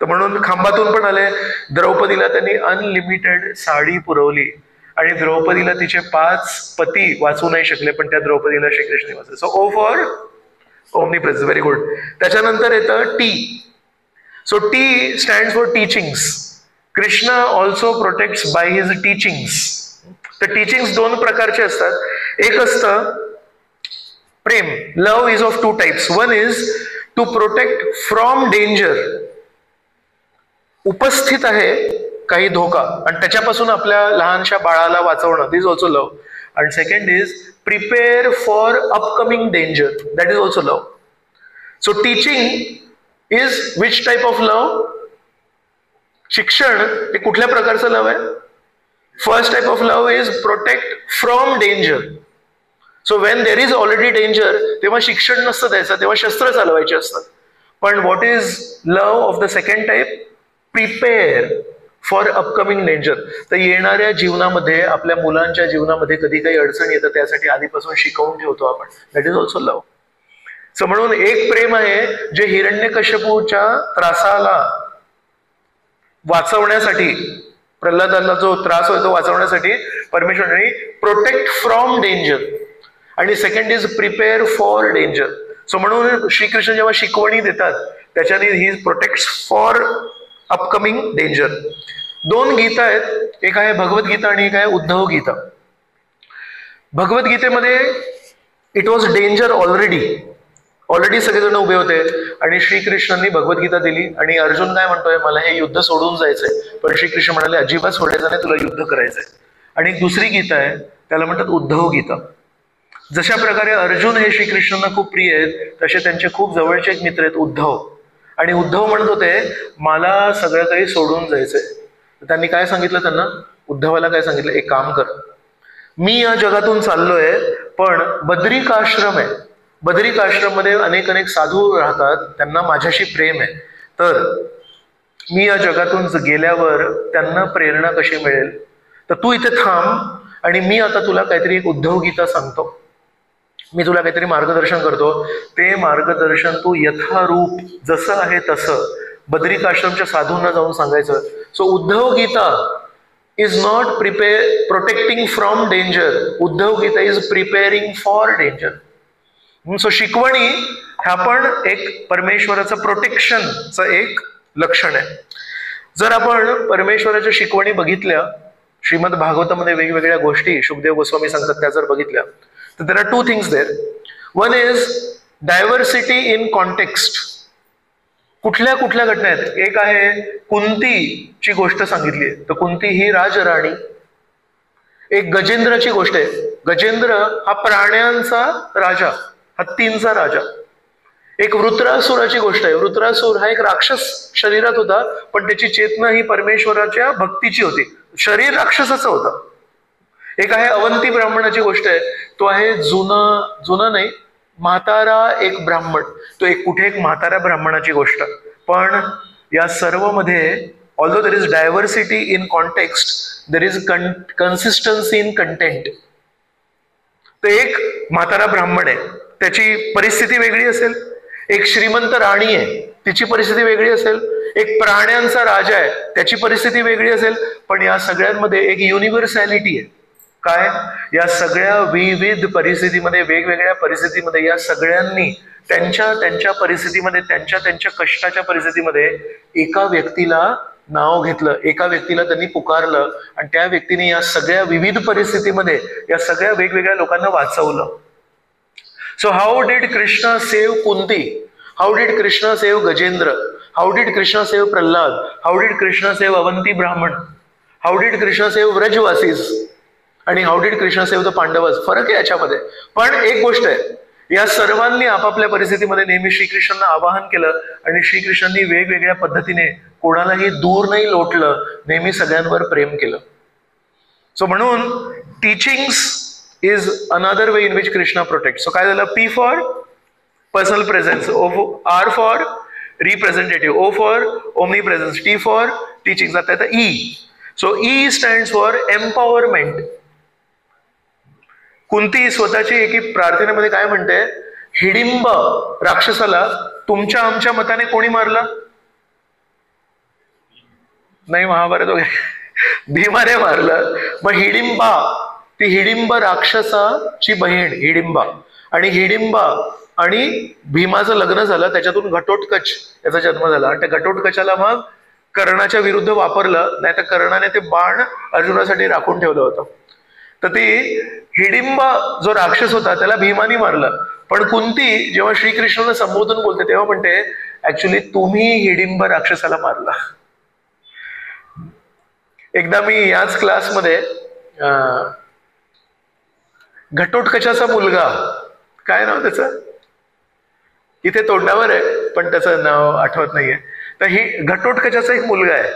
तर म्हणून खांबातून पण आले. द्रौपदीला त्यांनी अनलिमिटेड साडी पुरवली आणि द्रौपदीला तिचे 5 पती वाचू नाही शकले, पण त्या द्रौपदीला श्रीकृष्ण वाचले. So O for omni presence, very good. त्याच्यानंतर येतं T. So T stands for teachings. Krishna also protects by his teachings. तर टीचिंग्स 2 प्रकारचे असतात. एक असतं प्रेम. Love is of 2 types. One is to protect from danger. उपस्थित आहे काही धोका आणि त्याच्यापासून आपल्या लहानशा बाळाला वाचवणं, दिस ऑल्सो लव. आणि second is prepare for upcoming danger, that is also love. So teaching is which type of love? शिक्षण हे कुठल्या प्रकारचं लव आहे? First type of love is protect from danger. So when there is already danger तेव्हा शिक्षण नसतं द्यायचं, तेव्हा शस्त्र चालवायचे असतात. पण what is love of the second type? Prepare for upcoming danger. तर येणाऱ्या जीवनामध्ये, आपल्या मुलांच्या जीवनामध्ये कधी काही अडचण येतं त्यासाठी आधीपासून शिकवून ठेवतो आपण, that is also love. So म्हणून एक प्रेम आहे जे हिरण्यकश्यपूच्या त्रासाला वाचवण्यासाठी, प्रल्हादाला जो त्रास होतो वाचवण्यासाठी परमेश्वराने प्रोटेक्ट फ्रॉम डेंजर. आणि second is prepare for danger. So म्हणून श्रीकृष्ण जेव्हा शिकवणी देतात त्याच्याने he protects for upcoming danger. 2 Gita आहेत, एक आहे भगवद्गीता आणि एक आहे उद्धव गीता. भगवद्गीतेमध्ये इट वॉज डेंजर ऑलरेडी सगळेजण उभे होते आणि श्रीकृष्णांनी भगवद्गीता दिली. आणि अर्जुन काय म्हणतोय, मला हे युद्ध सोडून जायचंय. पण श्रीकृष्ण म्हणाले अजिबात सोडायचं नाही, तुला युद्ध करायचंय. आणि दुसरी गीता आहे त्याला म्हणतात उद्धव गीता. जशा प्रकारे अर्जुन हे श्रीकृष्णांना खूप प्रिय आहेत, तसे त्यांचे खूप जवळचे एक मित्र आहेत उद्धव. आणि उद्धव म्हणत होते मला सगळं काही सोडून जायचंय. त्यांनी काय सांगितलं त्यांना, उद्धवाला काय सांगितलं, एक काम कर, मी या जगातून चाललोय, पण बद्रिक आश्रम आहे, बद्रिक आश्रम मध्ये अनेक साधू राहतात, त्यांना माझ्याशी प्रेम आहे, तर मी या जगातून गेल्यावर त्यांना प्रेरणा कशी मिळेल, तर तू इथे थांब आणि मी आता तुला काहीतरी एक उद्धव गीता सांगतो, मी तुला काहीतरी मार्गदर्शन करतो, ते मार्गदर्शन तू यथारूप जसं आहे तसं बद्रिक आश्रमच्या साधूंना जाऊन सांगायचं. So Uddhav Gita is not protecting from danger, Uddhav Gita is preparing for danger. So शिकवणी ह्या पण एक परमेश्वराचं प्रोटेक्शनचं एक लक्षण आहे. जर आपण परमेश्वराच्या शिकवणी बघितल्या, श्रीमद भागवतामध्ये वेगवेगळ्या गोष्टी शुकदेव गोस्वामी सांगतात त्या जर बघितल्या, तर there are two things there. One is diversity in context. कुठल्या कुठल्या घटना आहेत. एक आहे कुंतीची गोष्ट सांगितली आहे, तर कुंती ही राजराणी. एक गजेंद्राची गोष्ट आहे, गजेंद्र हा प्राण्यांचा राजा, हत्तींचा राजा. एक वृत्रासुराची गोष्ट आहे, वृत्रासुर हा एक राक्षस शरीरात होता, पण त्याची चेतना ही परमेश्वराच्या भक्तीची होती, शरीर राक्षसाचं होतं. एक आहे अवंती ब्राह्मणाची गोष्ट आहे, तो आहे जुना नाही, म्हातारा एक ब्राह्मण, तो एक कुठे एक म्हातारा ब्राह्मणाची गोष्ट. पण या सर्व मध्ये although there is diversity in context, there is consistency in content. तर एक म्हातारा ब्राह्मण आहे, त्याची परिस्थिती वेगळी असेल. एक श्रीमंत राणी आहे, तिची परिस्थिती वेगळी असेल. एक प्राण्यांचा राजा आहे, त्याची परिस्थिती वेगळी असेल. पण या सगळ्यांमध्ये एक युनिव्हर्सॅलिटी आहे. काय? या सगळ्या विविध परिस्थितीमध्ये, वेगवेगळ्या परिस्थितीमध्ये या सगळ्यांनी त्यांच्या परिस्थितीमध्ये, त्यांच्या कष्टाच्या परिस्थितीमध्ये एका व्यक्तीला नाव घेतलं, एका व्यक्तीला त्यांनी पुकारलं, आणि त्या व्यक्तीने या सगळ्या विविध परिस्थितीमध्ये या सगळ्या वेगवेगळ्या लोकांना वाचवलं. So how did Krishna save Kunti? How did Krishna save Gajendra? How did Krishna save Prahlad? How did Krishna save Avanti Brahman? How did Krishna save Vrajvasis? आणि how did Krishna save the Pandavas? फरक आहे याच्यामध्ये. पण एक गोष्ट आहे, या सर्वांनी आपापल्या परिस्थितीमध्ये नेहमी श्रीकृष्णांना आवाहन केलं, आणि श्रीकृष्णांनी वेगवेगळ्या पद्धतीने कोणालाही दूर नाही लोटलं, नेहमी सगळ्यांवर प्रेम केलं. सो म्हणून teachings is another way in which Krishna protects. So काय झालं? P for personal presence, R for representative, O for omnipresence, T for teachings. आता येतं E. So E stands for empowerment. Kunti स्वतःची एकी प्रार्थनेमध्ये काय म्हणते, हिडिंब राक्षसाला तुमच्या आमच्या मताने कोणी मारला? नाही, महाभारत वगैरे, भीमाने मारलं. मग हिडिंबा, ती हिडिंब राक्षसाची बहीण हिडिंबा, आणि हिडिंबा आणि भीमाचं लग्न झालं, त्याच्यातून घटोत्कच याचा जन्म झाला. आणि त्या घटोत्कचाला मग कर्णाच्या विरुद्ध वापरलं, नाही तर कर्णाने ते बाण अर्जुनासाठी राखून ठेवलं होतं. तर ती हिडिंब जो राक्षस होता त्याला भीमानी मारलं. पण कुंती जेव्हा श्रीकृष्णाला संबोधन बोलते तेव्हा म्हणते, ऍक्च्युली तुम्ही हिडिंब राक्षसाला मारला. एकदा मी याच क्लासमध्ये घटोत्कचाचा मुलगा, काय नाव त्याचं, इथे तोंडावर आहे पण त्याचं नाव आठवत नाहीये, तर ही घटोत्कचाचा एक मुलगा आहे.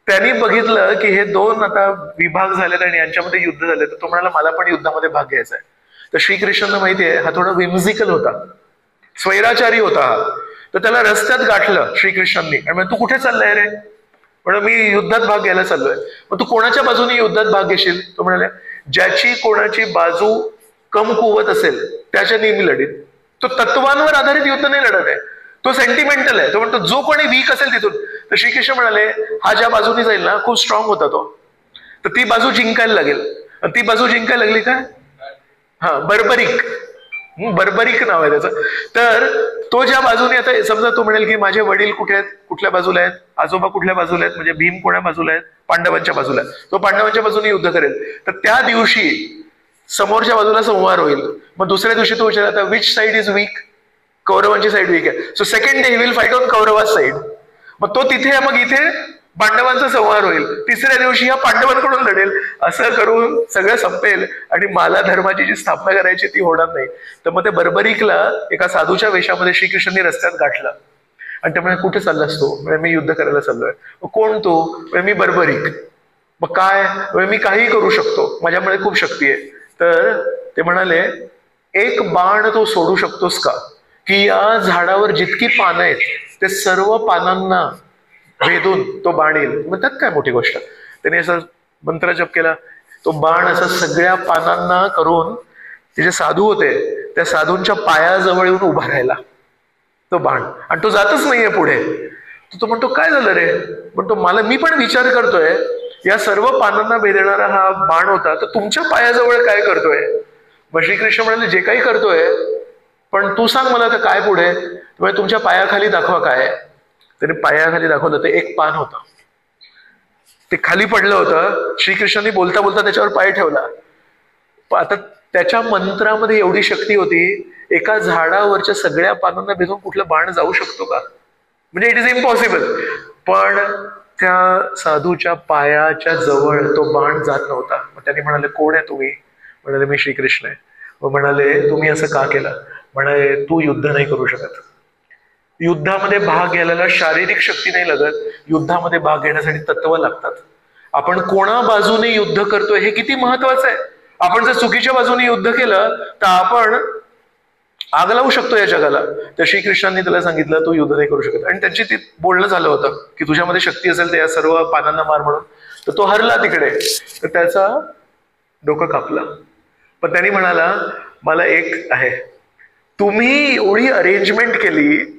त्यांनी बघितलं की हे दोन आता विभाग झालेत आणि यांच्यामध्ये युद्ध झाले, तर तो म्हणाला मला पण युद्धामध्ये भाग घ्यायचा आहे. तर श्रीकृष्णांना माहितीये हा थोडा विम्झिकल होता, स्वैराचारी होता हा. तर त्याला रस्त्यात गाठलं श्रीकृष्णांनी आणि तू कुठे चाललाय रे? म्हणून मी युद्धात भाग घ्यायला चाललोय. मग तू कोणाच्या बाजूने युद्धात भाग घेशील? तो म्हणाले, ज्याची कोणाची बाजू कमकुवत असेल त्याच्या नेहमी लढीत. तो तत्वांवर आधारित युद्ध नाही लढत आहे, तो सेंटिमेंटल आहे. तो म्हणतो जो कोणी वीक असेल तिथून. तर श्रीकृष्ण म्हणाले, हा ज्या बाजूने जाईल ना खूप स्ट्रॉंग होता तो, तर ती बाजू जिंकायला लागेल. ती बाजू जिंकायला लागली का? हा, बर्बरिक, बर्बरिक नाव आहे त्याचं. तर तो ज्या बाजूने, आता समजा तो म्हणेल की माझे वडील कुठे आहेत, कुठल्या बाजूला आहेत, आजोबा कुठल्या बाजूला आहेत, म्हणजे भीम कोण्या बाजूला आहेत, पांडवांच्या बाजूला आहे, तो पांडवांच्या बाजूने युद्ध करेल. तर त्या दिवशी समोरच्या बाजूला संहार होईल. मग दुसऱ्या दिवशी तो विचार, आता विच साइड इज वीक? कौरवांची साईड वीक आहे. So second day he will fight on Kaurava side. मग तो तिथे, मग इथे पांडवांचा संहार होईल, तिसऱ्या दिवशी ह्या पांडवांकडून लढेल, असं करून सगळं संपेल आणि मला धर्माची जी स्थापना करायची ती होणार नाही. तर मग ते बर्बरिकला एका साधूच्या वेशामध्ये श्रीकृष्णांनी रस्त्यात गाठलं आणि ते म्हणे, कुठे चाललास तू? म्हणजे मी युद्ध करायला चाललोय. कोण तू? म्हणजे मी बर्बरिक. मग काय? म्हणजे मी काहीही करू शकतो, माझ्यामध्ये खूप शक्ती आहे. तर ते म्हणाले, एक बाण तो सोडू शकतोस का, की या झाडावर जितकी पानं आहेत ते सर्व पानांना भेदून तो बाण येईल? मग त्यात काय मोठी गोष्ट? त्याने असं मंत्र जप केला, तो बाण असं सगळ्या पानांना करून ते जे साधू होते त्या साधूंच्या पायाजवळ येऊन उभा राहिला तो बाण, आणि तो जातच नाहीये पुढे. तो म्हणतो, काय झालं रे? म्हणतो, मी पण विचार करतोय, या सर्व पानांना भेदणारा हा बाण होता, तर तुमच्या पायाजवळ काय करतोय? मग श्रीकृष्ण म्हणाले, जे काही करतोय, पण तू सांग मला तर काय पुढे? म्हणजे तुमच्या पायाखाली दाखवा काय. त्याने पायाखाली दाखवलं, ते एक पान होतं, ते खाली पडलं होतं. श्रीकृष्णांनी बोलता बोलता त्याच्यावर पाय ठेवला. आता त्याच्या मंत्रामध्ये एवढी शक्ती होती, एका झाडावरच्या सगळ्या पानांना भेदून कुठलं बाण जाऊ शकतो का? म्हणजे इट इज इम्पॉसिबल. पण त्या साधूच्या पायाच्या जवळ तो बाण जात नव्हता. मग त्यांनी म्हणाले, कोण आहे तुम्ही? म्हणाले, मी श्रीकृष्ण आहे. मग म्हणाले, तुम्ही असं का केलं? म्हणाले, तू युद्ध नाही करू शकत. युद्धामध्ये भाग घ्यायला शारीरिक शक्ती नाही लागत, युद्धामध्ये भाग घेण्यासाठी तत्व लागतात. आपण कोणा बाजूने युद्ध करतोय हे किती महत्वाचं आहे. आपण जर चुकीच्या बाजूने युद्ध केलं तर आपण आग लावू शकतो या जगाला. तर श्रीकृष्णांनी त्याला सांगितलं, तू युद्ध नाही करू शकत. आणि त्यांची ती बोलणं झालं होतं की तुझ्यामध्ये शक्ती असेल तर या सर्व पानांना मार म्हणून. तर तो हरला तिकडे, तर त्याचा डोकं कापलं. पण त्यांनी म्हणाला, मला एक आहे, तुम्ही एवढी अरेंजमेंट केली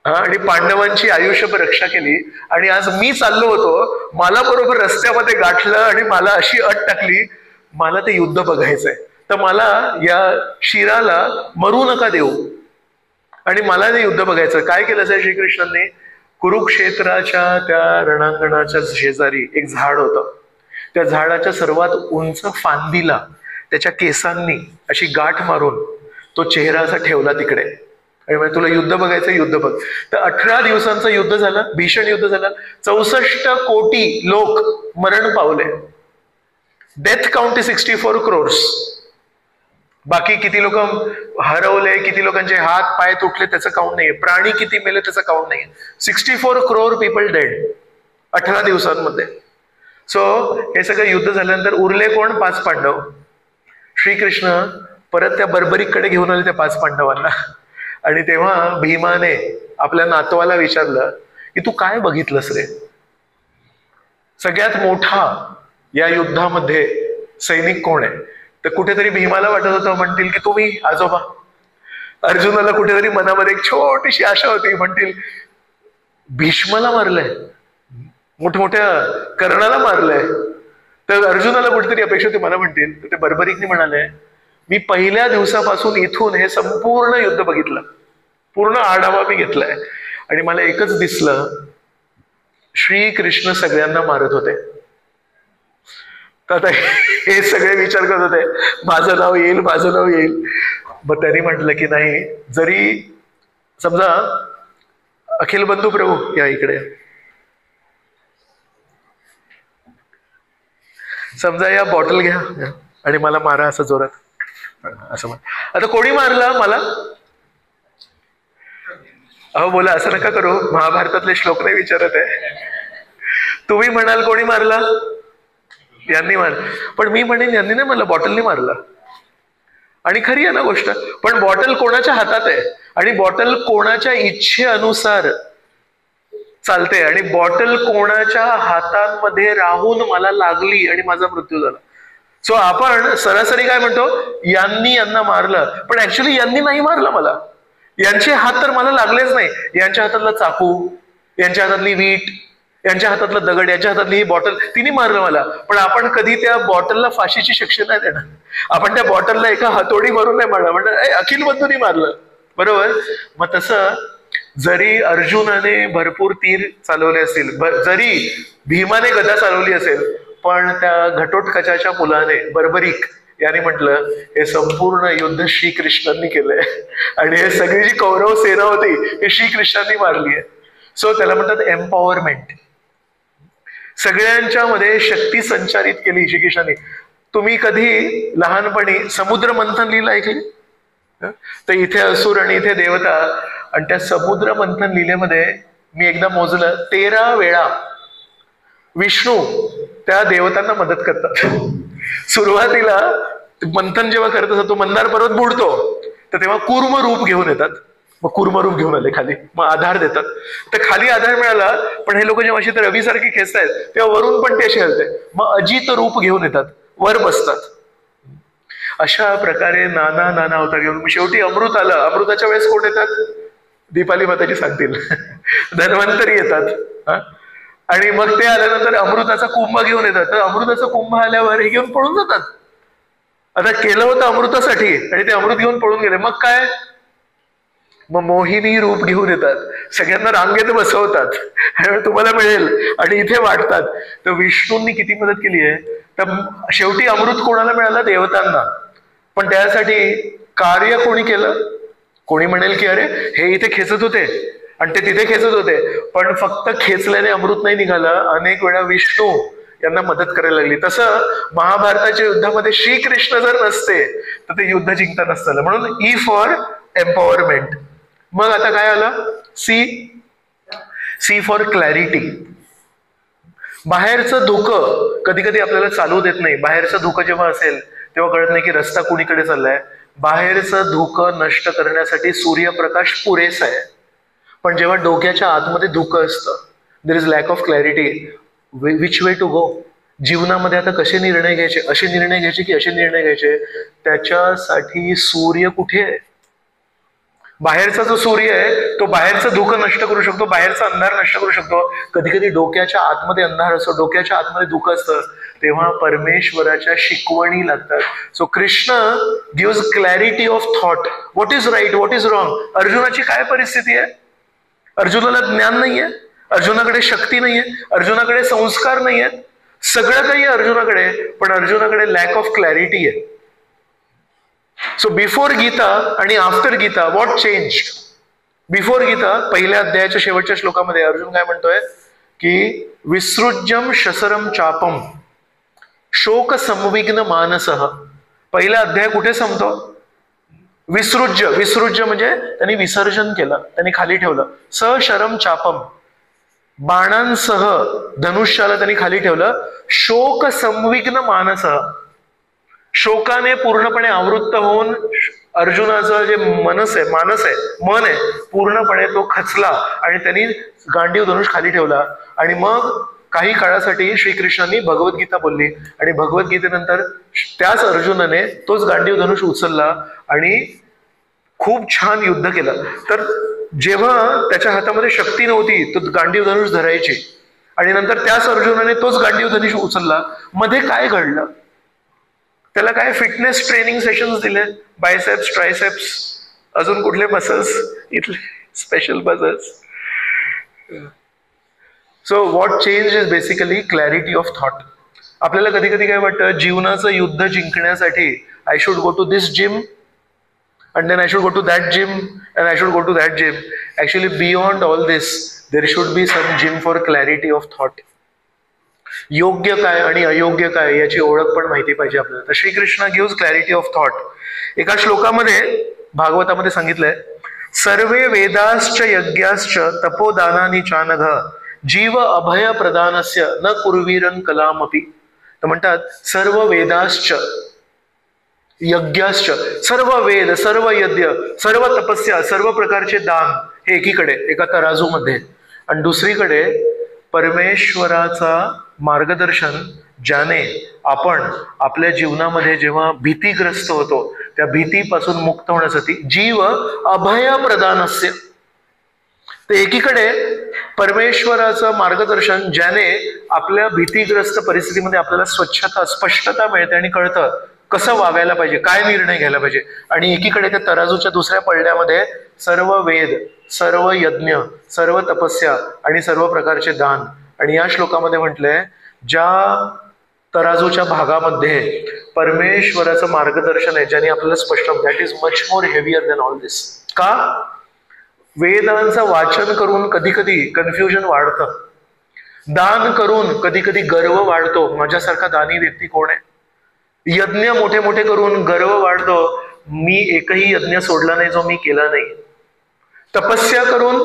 आणि पांडवांची आयुष्यभर रक्षा केली, आणि आज मी चाललो होतो, मला बरोबर रस्त्यामध्ये गाठलं आणि मला अशी अट टाकली, मला ते युद्ध बघायचंय, तर मला या शिराला मरू नका देऊ आणि मला ते युद्ध बघायचं. काय केलं असेल श्रीकृष्णांनी? कुरुक्षेत्राच्या त्या रणांगणाच्या शेजारी एक झाड होतं. त्या झाडाच्या सर्वात उंच फांदीला त्याच्या केसांनी अशी गाठ मारून तो चेहरा असा ठेवला तिकडे, आणि म्हणजे तुला युद्ध बघायचं, युद्ध बघ. तर 18 दिवसांचं युद्ध झालं, भीषण युद्ध झालं. 64 कोटी लोक मरण पावले. Death count 64 crores. बाकी किती लोक हरवले, किती लोकांचे हात पाय तुटले त्याचं काउंट नाहीये, प्राणी किती मेले त्याचं काउंट नाहीये. 64 crore पीपल डेड 18 दिवसांमध्ये. सो हे सगळं युद्ध झाल्यानंतर उरले कोण? 5 पांडव. श्रीकृष्ण परत त्या बर्बरीकडे घेऊन आले त्या 5 पांडवांना, आणि तेव्हा भीमाने आपल्या नातवाला विचारलं की तू काय बघितलंस रे? सगळ्यात मोठा या युद्धामध्ये सैनिक कोण आहे? तर कुठेतरी भीमाला वाटत होतं म्हणतील की तुम्ही आजोबा. अर्जुनाला कुठेतरी मनामध्ये एक छोटीशी आशा होती, म्हणतील भीष्माला मारलंय, मोठमोठ्या कर्णाला मारलंय. तर अर्जुनाला कुठेतरी अपेक्षा होती मला म्हणतील. तर ते बर्बरीकने म्हणाले, मी पहिल्या दिवसापासून इथून हे संपूर्ण युद्ध बघितलं, पूर्ण आढावा मी घेतलाय, आणि मला एकच दिसलं, श्रीकृष्ण सगळ्यांना मारत होते. तर आता हे सगळे विचार करत होते, माझं नाव येईल, माझं नाव येईल. मग त्यांनी म्हटलं की नाही, जरी समजा अखिल बंधू प्रभू या इकडे, समजा या बॉटल घ्या आणि मला मारा असं जोरात, असं म्हण. आता कोणी मारला मला? अहो बोला, असं नका करू, महाभारतातले श्लोक नाही विचारत आहे. तुम्ही म्हणाल कोणी मारला? यांनी मारलं. पण मी म्हणेन यांनी नाही मला, बॉटलनी मारला. आणि खरी आहे ना गोष्ट, पण बॉटल कोणाच्या हातात आहे आणि बॉटल कोणाच्या इच्छेनुसार चालते, आणि बॉटल कोणाच्या हातांमध्ये राहून मला लागली आणि माझा मृत्यू झाला. सो आपण सरासरी काय म्हणतो, यांनी यांना मारलं, पण ऍक्च्युली यांनी नाही मारलं मला. यांचे हात तर मला लागलेच नाही. यांच्या हातातला चाकू, यांच्या हातातली वीट, यांच्या हातातला दगड, यांच्या हातातली ही बॉटल, तिने मारलं मला. पण आपण कधी त्या बॉटलला फाशीची शिक्षा नाही देणार. आपण त्या बॉटलला एका हातोडी मारून नाही मारणार, म्हणणार अखिल बंधूंनी मारलं, बरोबर. मग तसं जरी अर्जुनाने भरपूर तीर चालवले असतील, जरी भीमाने गदा चालवली असेल, पण त्या घटोत्कचाच्या मुलाने बर्बरीक याने म्हटलं हे संपूर्ण युद्ध श्रीकृष्णांनी केलंय, आणि हे सगळी जी कौरव सेना होती हे श्रीकृष्णांनी मारली आहे. सो त्याला म्हणतात एम्पॉवरमेंट. सगळ्यांच्या मध्ये शक्ती संचारित केली श्रीकृष्णाने. तुम्ही कधी लहानपणी समुद्र मंथन लीला ऐकली? तर इथे असुर आणि इथे देवता, आणि त्या समुद्र मंथन लीलेमध्ये मी एकदा मोजलं 13 वेळा विष्णू त्या देवतांना मदत करतात. सुरुवातीला मंथन जेव्हा करत असतो, मंदार पर्वत बुडतो, तर तेव्हा कूर्म रूप घेऊन येतात. मग कूर्म रूप घेऊन आले खाली, मग आधार देतात. तर खाली आधार मिळाला, पण हे लोक जेव्हा अशी तर रवीसारखी खेचतायत तेव्हा वरून पण ते असे हलते. मग अजित रूप घेऊन येतात, वर बसतात. अशा प्रकारे नाना नाना अवतार घेऊन शेवटी अमृत आलं. अमृताच्या वेळेस कोण येतात? दीपाली माताजी सांगतील. धन्वंतरी येतात. आणि मग ते आल्यानंतर अमृताचा कुंभ घेऊन येतात. तर अमृताचा कुंभ आल्यावर हे घेऊन पळून जातात. आता केलं होतं अमृतासाठी आणि ते अमृत घेऊन पळून गेले. मग काय? मग मोहिनी रूप घेऊन येतात, सगळ्यांना रांगेत बसवतात, तुम्हाला मिळेल, आणि इथे वाटतात. तर विष्णूंनी किती मदत केली आहे. तर शेवटी अमृत कोणाला मिळालं? देवतांना. पण त्यासाठी कार्य कोणी केलं? कोणी म्हणेल की अरे हे इथे खेचत होते आणि ते तिथे खेचत होते, पण फक्त खेचल्याने अमृत नाही निघालं. अनेक वेळा विष्णू यांना मदत करायला लागली. तसं महाभारताच्या युद्धामध्ये श्रीकृष्ण जर नसते तर ते युद्ध जिंकता नसतं. म्हणून ई फॉर एम्पॉवरमेंट. मग आता काय आलं? C for clarity. बाहेरचं धोकं कधी कधी आपल्याला चालू देत नाही. बाहेरचं धोकं जेव्हा असेल तेव्हा कळत नाही की रस्ता कुणीकडे चाललाय. बाहेरचं धोकं नष्ट करण्यासाठी सूर्यप्रकाश पुरेसा आहे, पण जेव्हा डोक्याच्या आतमध्ये धोकं असतं, there is lack of clarity. Which way to go. जीवनामध्ये आता कसे निर्णय घ्यायचे, असे निर्णय घ्यायचे की असे निर्णय घ्यायचे, त्याच्यासाठी सूर्य कुठे आहे? बाहेरचा जो सूर्य आहे तो बाहेरचं धुकं नष्ट करू शकतो, बाहेरचा अंधार नष्ट करू शकतो. कधी कधी डोक्याच्या आतमध्ये अंधार असतो, डोक्याच्या आतमध्ये धुकं असतं, तेव्हा परमेश्वराच्या शिकवणी लागतात. So Krishna gives clarity of thought. What is right, what is wrong. अर्जुनाची काय परिस्थिती आहे? अर्जुनाला ज्ञान नाहीये, अर्जुनाकडे शक्ती नाहीये, अर्जुनाकडे संस्कार नाहीये, सगळं काही अर्जुनाकडे, पण अर्जुनाकडे लॅक ऑफ क्लॅरिटी आहे. सो बिफोर गीता आणि after Gita what changed? Before Gita पहिल्या अध्यायाच्या शेवटच्या श्लोकामध्ये अर्जुन काय म्हणतोय की विसृज्यम शसरम चापम शोक संविघ्न मानसः. पहिला अध्याय कुठे संपतो? विसृज्य. विसृज्य म्हणजे त्यांनी विसर्जन केलं, त्यांनी खाली ठेवलं. सशरम चापम, बाणांसह धनुष्याला त्यांनी खाली ठेवलं. शोक संविघ्न मानसः, शोकाने पूर्णपणे आवृत्त होऊन अर्जुनाचं जे मन आहे पूर्णपणे तो खचला आणि त्यांनी गांडीव धनुष खाली ठेवला. आणि मग काही काळासाठी श्रीकृष्णांनी भगवद्गीता बोलली आणि भगवद्गीतेनंतर त्याच अर्जुनाने तोच गांडीव धनुष उचलला आणि खूप छान युद्ध केलं. तर जेव्हा त्याच्या हातामध्ये शक्ती नव्हती तो गांडीव धनुष धरायची आणि नंतर त्याच अर्जुनाने तोच गांडीव धनुष उचलला. मध्ये काय घडलं? त्याला काय फिटनेस ट्रेनिंग सेशन्स दिले, बायसेप्स, ट्रायसेप्स, अजून कुठले मसल्स, इथले special muscles. So what change is basically clarity of thought. आपल्याला कधी कधी काय वाटतं, जीवनाचं युद्ध जिंकण्यासाठी I should go to this gym and then I should go to that gym and I should go to that gym. Actually beyond all this there should be some gym for clarity of thought. योग्य काय आणि अयोग्य काय याची ओळख पण माहिती पाहिजे आपल्याला. तर Shrikrishna gives clarity of thought. एका श्लोकामध्ये भागवतामध्ये सांगितलंय, सर्वे वेदाश्च यज्ञाश्च तपोदानानि चानघ जीव अभय प्रदानस्य न कुर्वीरन कलामपि. तर म्हणतात सर्व वेदाश्च यज्ञाश्च, सर्व वेद, सर्व यज्ञ, सर्व तपस्या, सर्व प्रकारचे दान हे एकीकडे एका तराजूमध्ये, आणि दुसरीकडे परमेश्वराचा मार्गदर्शन, ज्याने आपण आपल्या जीवनामध्ये जेव्हा भीतीग्रस्त होतो त्या भीतीपासून मुक्त होण्यासाठी जीव अभय प्रदानस्य. ते एकीकडे परमेश्वराचं मार्गदर्शन ज्याने आपल्या भीतीग्रस्त परिस्थितीमध्ये आपल्याला स्वच्छता, स्पष्टता मिळते आणि कळतं कसं वागायला पाहिजे, काय निर्णय घ्यायला पाहिजे. आणि एकीकडे त्या तराजूच्या दुसऱ्या पडद्यामध्ये सर्व वेद, सर्व यज्ञ, सर्व तपस्या आणि सर्व प्रकारचे दान. आणि या श्लोकामध्ये म्हटलंय, ज्या तराजूच्या भागामध्ये परमेश्वराचं मार्गदर्शन आहे, ज्याने आपल्याला स्पष्ट, that is much more heavier than all this. का? वेदांचं वाचन करून कधी कधी कन्फ्युजन वाढतं. दान करून कधी कधी गर्व वाढतो, माझ्यासारखा दानी व्यक्ती कोण आहे. यज्ञ मोठे मोठे करून गर्व वाढतो, मी एकही यज्ञ सोडला नाही जो मी केला नाही. तपस्या करून,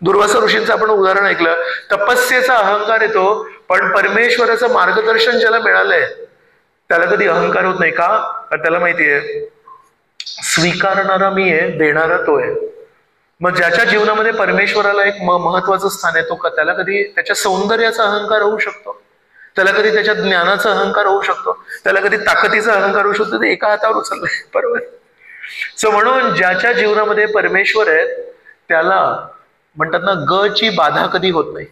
दुर्वासा ऋषींचं आपण उदाहरण ऐकलं, तपस्येचा अहंकार येतो, पण परमेश्वराचं मार्गदर्शन ज्याला मिळालंय त्याला कधी अहंकार होत नाही. का? कारण त्याला माहितीये स्वीकारणारा मी आहे, देणारा तो आहे. मग ज्याच्या जीवनामध्ये परमेश्वराला एक महत्वाचं स्थान आहे, तो त्याला कधी त्याच्या सौंदर्याचा अहंकार होऊ शकतो, त्याला कधी त्याच्या ज्ञानाचा अहंकार होऊ शकतो, त्याला कधी ताकदीचा अहंकार होऊ शकतो. ते एका हातावर उचललंय, बरोबर. सो म्हणून ज्याच्या जीवनामध्ये परमेश्वर आहे त्याला म्हणतात ना, ग ची बाधा कधी होत नाही,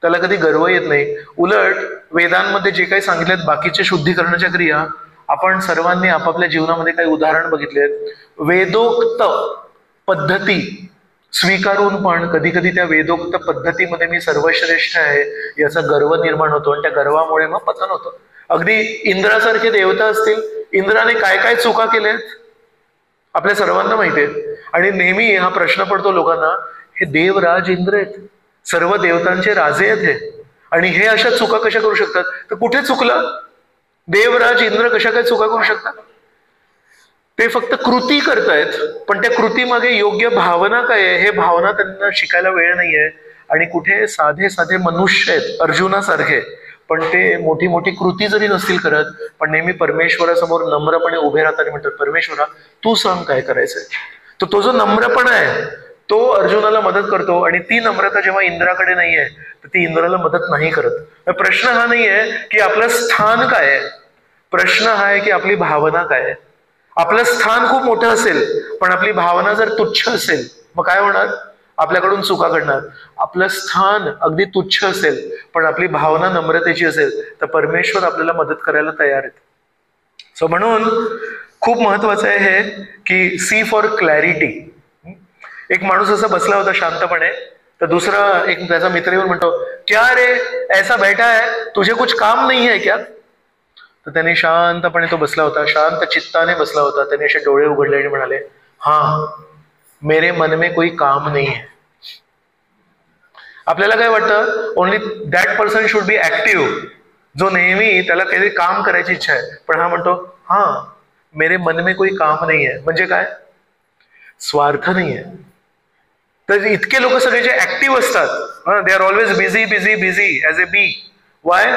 त्याला कधी गर्व येत नाही. उलट वेदांमध्ये जे काही सांगितलेत बाकीच्या शुद्धीकरणाच्या क्रिया, आपण सर्वांनी आपापल्या जीवनामध्ये काही उदाहरण बघितलेत. वेदोक्त पद्धती स्वीकारून पण कधी कधी त्या वेदोक्त पद्धतीमध्ये मी सर्वश्रेष्ठ आहे याचा गर्व निर्माण होतो, आणि त्या गर्वामुळे मग पतन होतं. अगदी इंद्रासारखे देवता असतील, इंद्राने काय काय चुका केल्यात आपल्या सर्वांना माहिती आहे. आणि नेहमी हा प्रश्न पडतो लोकांना, हे देवराज इंद्र आहेत, सर्व देवतांचे राजे आहेत हे, आणि हे अशा चुका कशा करू शकतात? तर कुठे चुकलं? देवराज इंद्र कशा काय चुका करू शकतात? ते फक्त कृती करतायत, पण त्या कृतीमागे योग्य भावना काय आहे हे भावना त्यांना शिकायला वेळ नाहीये. आणि कुठे साधे साधे मनुष्य आहेत अर्जुनासारखे, पण ते मोठी मोठी कृती जरी नसतील करत, पण नेहमी परमेश्वरासमोर नम्रपणे उभे राहतात आणि म्हणतात, परमेश्वरा तू सांग काय करायचंय. तर तो जो नम्रपणा आहे तो अर्जुनाला मदत करतो, आणि ती नम्रता जेव्हा इंद्राकडे नाहीये तर ती इंद्राला मदत नाही करत. प्रश्न हा नाहीये की आपलं स्थान काय आहे, प्रश्न हा आहे की आपली भावना काय आहे. आपलं स्थान खूप मोठं असेल पण आपली भावना जर तुच्छ असेल, मग काय होणार? आपल्याकडून चुका घडणार. आपलं स्थान अगदी तुच्छ असेल पण आपली भावना नम्रतेची असेल तर परमेश्वर आपल्याला मदत करायला तयार आहेत. सो म्हणून खूप महत्वाचं आहे हे की सी फॉर क्लॅरिटी. एक माणूस असा बसला होता शांतपणे, तर दुसरा एक त्याचा मित्र येऊन म्हणतो, क्या रे ऐसा बैठा है, तुझे कुछ काम नहीं है क्या? तर त्याने शांतपणे तो बसला होता, शांत चित्ताने बसला होता. त्याने असे डोळे उघडले आणि म्हणाले, हाँ मेरे मन में कोई काम नहीं है. आपल्याला काय वाटतं, only that person should be active, जो नेहमी त्याला काहीतरी काम करायची इच्छा आहे. पण हा म्हणतो, हा मेरे मन में कोई काम नहीं है. म्हणजे काय? स्वार्थ नाही आहे. तर इतके लोक सगळे जे ऍक्टिव्ह असतात, they are always busy busy busy as a bee. Why?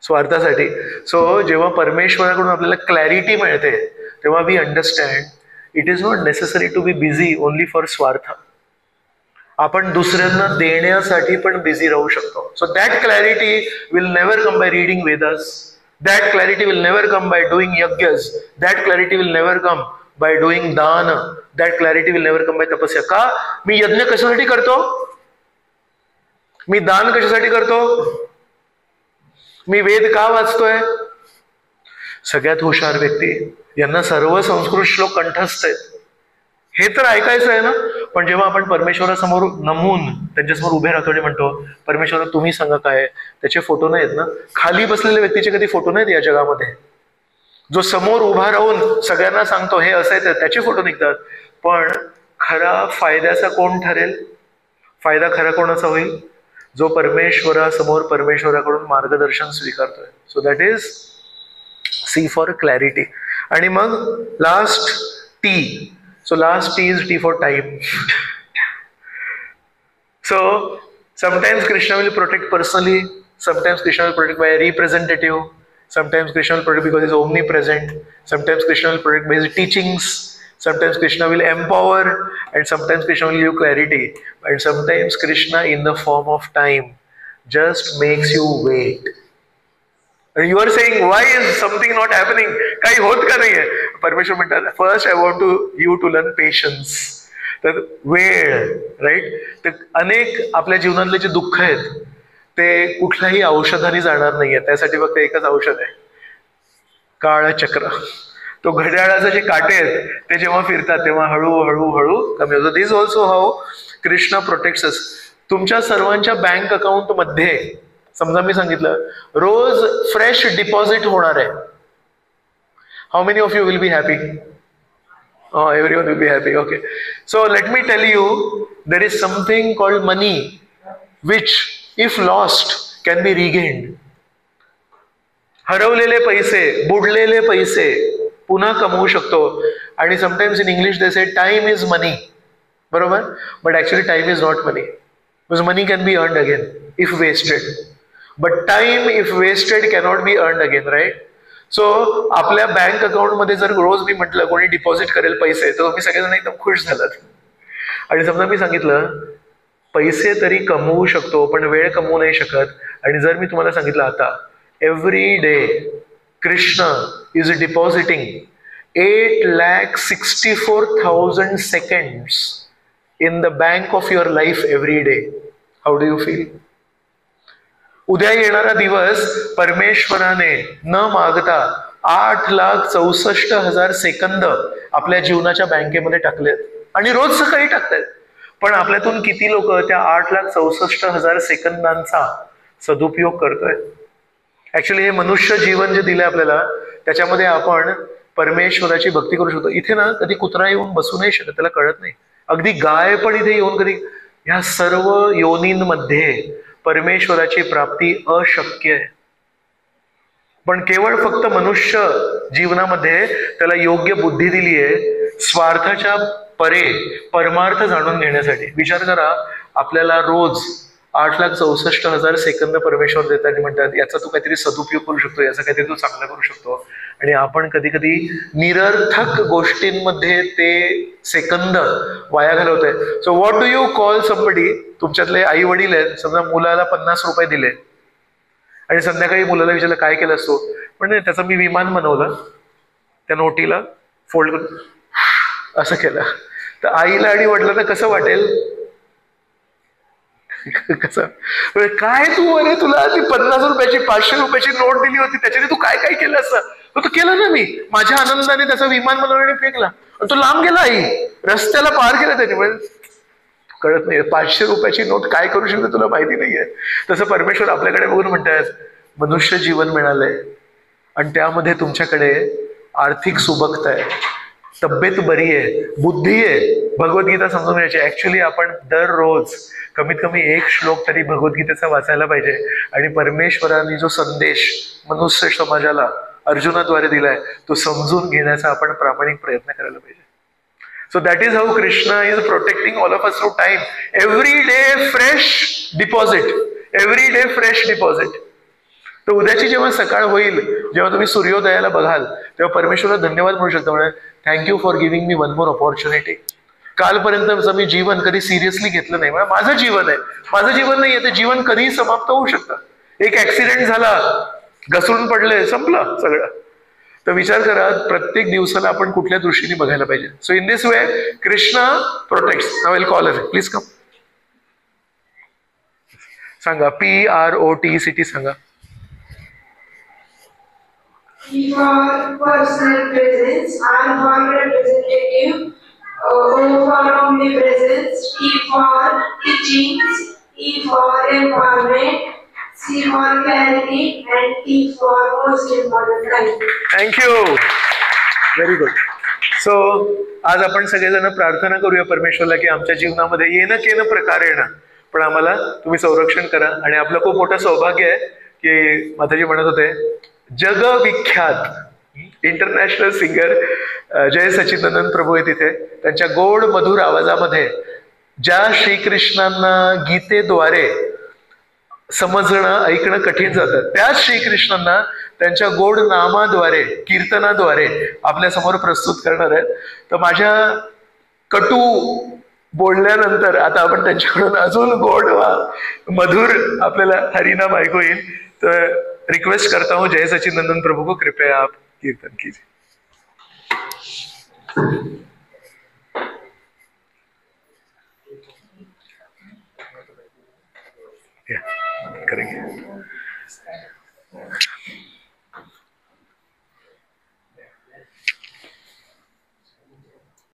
स्वार्थासाठी. सो जेव्हा परमेश्वराकडून आपल्याला क्लॅरिटी मिळते तेव्हा we understand it is not necessary to be busy only for swarth. आपण दुसऱ्यांना देण्यासाठी पण बिझी राहू शकतो. So that clarity will never come by reading Vedas. That clarity will never come by doing yajnas. That clarity will never come by doing daan. That clarity will never come bye तपस्या. का? मी यज्ञ कशासाठी करतो? मी दान कशासाठी करतो? मी वेद का वाचतोय? सगळ्यात हुशार व्यक्ती यांना सर्व संस्कृत श्लोक कंठस्थ आहेत, हे तर ऐकायचं आहे ना. पण जेव्हा आपण परमेश्वरासमोर नमून त्यांच्यासमोर उभे राहतो आणि म्हणतो, परमेश्वरा तुम्ही सांगा काय, त्याचे फोटो नाहीत ना. खाली बसलेल्या व्यक्तीचे कधी फोटो नाहीत या जगामध्ये. जो समोर उभा राहून सगळ्यांना सांगतो हे असं आहे, त्याचे फोटो निघतात. पण खरा फायद्याचा कोण ठरेल? फायदा खरा कोणाचा होईल? जो परमेश्वरासमोर परमेश्वराकडून मार्गदर्शन स्वीकारतोय. So that is C for clarity. आणि मग last T. So last T is T for time. So sometimes Krishna will protect personally, sometimes Krishna will protect by representative, sometimes Krishna will protect because he is omnipresent, sometimes Krishna will protect by his teachings, sometimes Krishna will empower, and sometimes Krishna will give clarity, and sometimes Krishna in the form of time just makes you wait. And you are saying, why is something not happening? काही होत का नाहीये? परमेश्वर म्हणतात, first I want you to learn patience. तर वेळ, right? तर अनेक आपल्या जीवनातले जे दुःख आहेत ते कुठल्याही औषधाने जाणार नाहीये. त्यासाठी फक्त एकच औषध आहे, काळचक्र. तो घड्याळाचे जे काटे आहेत ते जेव्हा फिरतात तेव्हा हळूहळू हळू कमी होतं. This also how Krishna protects us. तुमच्या सर्वांच्या बँक अकाउंट मध्ये समजा मी सांगितलं रोज फ्रेश डिपॉझिट होणार आहे. How many of you will be happy? Everyone will be happy. Okay. So let me tell you, there is something called money which if lost can be regained. हरवलेले पैसे, बुडलेले पैसे पुन्हा कमवू शकतो. आणि sometimes in English they say time is money, बरोबर? But actually time is not money, because money can be earned again if wasted, but time if wasted cannot be earned again, right? So आपल्या bank अकाउंटमध्ये जर रोज मी म्हटलं कोणी deposit करेल पैसे, तर तुम्ही सगळेजण एकदम खुश झालात. आणि समजा मी सांगितलं पैसे तरी कमवू शकतो पण वेळ कमवू नाही शकत, आणि जर मी तुम्हाला सांगितलं आता every day Krishna is depositing 8,64,000 seconds in the bank of your life every day, how do you feel? उद्या येणारा दिवस परमेश्वराने न मागता 8,64,000 सेकंद आपल्या जीवनाच्या बँकेमध्ये टाकलेत, आणि रोज सकाळी टाकतायत. पण आपल्यातून किती लोक त्या 8,64,000 सेकंदांचा सदुपयोग करतोय? ऍक्च्युली हे मनुष्य जीवन जे दिलंय आपल्याला, त्याच्यामध्ये आपण परमेश्वराची भक्ती करू शकतो. इथे ना कधी कुत्रा येऊन बसू नाही शकत, त्याला कळत नाही. अगदी गाय पण इथे येऊन कधी, ह्या सर्व योनींमध्ये परमेश्वराची प्राप्ती अशक्य आहे. पण केवळ फक्त मनुष्य जीवनामध्ये त्याला योग्य बुद्धी दिली आहे स्वार्थाच्या परे परमार्थ जाणून घेण्यासाठी. विचार करा, आपल्याला रोज 8,64,000 सेकंद परमेश्वर देतात आणि म्हणतात याचा तू काहीतरी सदुपयोग करू शकतो, याचा काहीतरी तू चांगला करू शकतो. आणि आपण कधी कधी निरर्थक गोष्टींमध्ये ते सेकंद वाया घालवतोय. So what do you call somebody? तुमच्यातले आई वडील आहेत, समजा मुलाला 50 रुपये दिले आणि संध्याकाळी मुलाला विचारलं काय केलं असतो, पण त्याचं मी विमान बनवलं, त्या नोटीला फोल्ड करून असं केलं. तर आईला आणि वडिलांना कसं वाटेल? कसं काय तू, अरे तुला ती 50 रुपयाची 500 रुपयाची नोट दिली होती, त्याच्याने तू काय काय केलं असं? तो केलं ना मी, माझ्या आनंदाने त्याचा विमान बनवण्याने फेकला, तो लांब गेला, आई रस्त्याला पार केला त्याने. म्हणजे कळत नाही 500 रुपयाची नोट काय करू शकते तुला माहिती नाहीये. तसं परमेश्वर आपल्याकडे बघून म्हणतात मनुष्य जीवन मिळालंय आणि त्यामध्ये तुमच्याकडे आर्थिक सुबकता आहे, तब्येत बरी आहे, बुद्धी आहे, भगवद्गीता समजून घ्यायची. ऍक्च्युली आपण दररोज कमीत कमी एक श्लोक तरी भगवद्गीतेचा वाचायला पाहिजे. आणि परमेश्वराने जो संदेश मनुष्य समाजाला अर्जुनाद्वारे दिलाय तो समजून घेण्याचा आपण प्रामाणिक प्रयत्न करायला पाहिजे. So that is how Krishna is protecting all of us through time. Every day fresh deposit, every day fresh deposit. तर उद्याची जेव्हा सकाळ होईल, जेव्हा तुम्ही सूर्योदयाला बघाल, तेव्हा परमेश्वराला धन्यवाद म्हणू शकता, म्हणजे thank you for giving me one more opportunity. कालपर्यंतचं मी जीवन कधी सिरियसली घेतलं नाही, म्हणजे माझं जीवन आहे, माझं जीवन नाही आहे, ते जीवन कधीही समाप्त होऊ शकतं. एक ऍक्सिडेंट झाला, घसरून पडले, संपलं सगळं. तर विचार करा प्रत्येक दिवसाला आपण कुठल्या दृष्टीने बघायला पाहिजे. So in this way Krishna protects. Now will call us, please come. सांगा PROTCT सांगा. E for personal presence, R for representative, O for omnipresence, T for teachings, E for empowerment, C for clarity, and T for most important life. Thank you. Very good. So आज आपण सगळेजण प्रार्थना करूया परमेश्वरला की आमच्या जीवनामध्ये येणं केनं प्रकारे येणं, पण आम्हाला तुम्ही संरक्षण करा. आणि आपलं खूप मोठं सौभाग्य आहे की माताजी म्हणत होते जगविख्यात इंटरनॅशनल सिंगर जय सच्चिदानंद प्रभू आहे तिथे. त्यांच्या गोड मधुर आवाजामध्ये ज्या श्रीकृष्णांना गीतेद्वारे समजणं ऐकणं कठीण जातं, त्याच श्रीकृष्णांना त्यांच्या गोड नामाद्वारे कीर्तनाद्वारे आपल्या समोर प्रस्तुत करणार आहेत. तर माझ्या कटू बोलल्यानंतर आता आपण त्यांच्याकडून अजून गोड मधुर आपल्याला हरिनाम ऐकू येईल. तर रिक्वेस्ट करता हूं जय सच्चिदानंद प्रभु को कृपया आप कीर्तन कीजिए. करेंगे.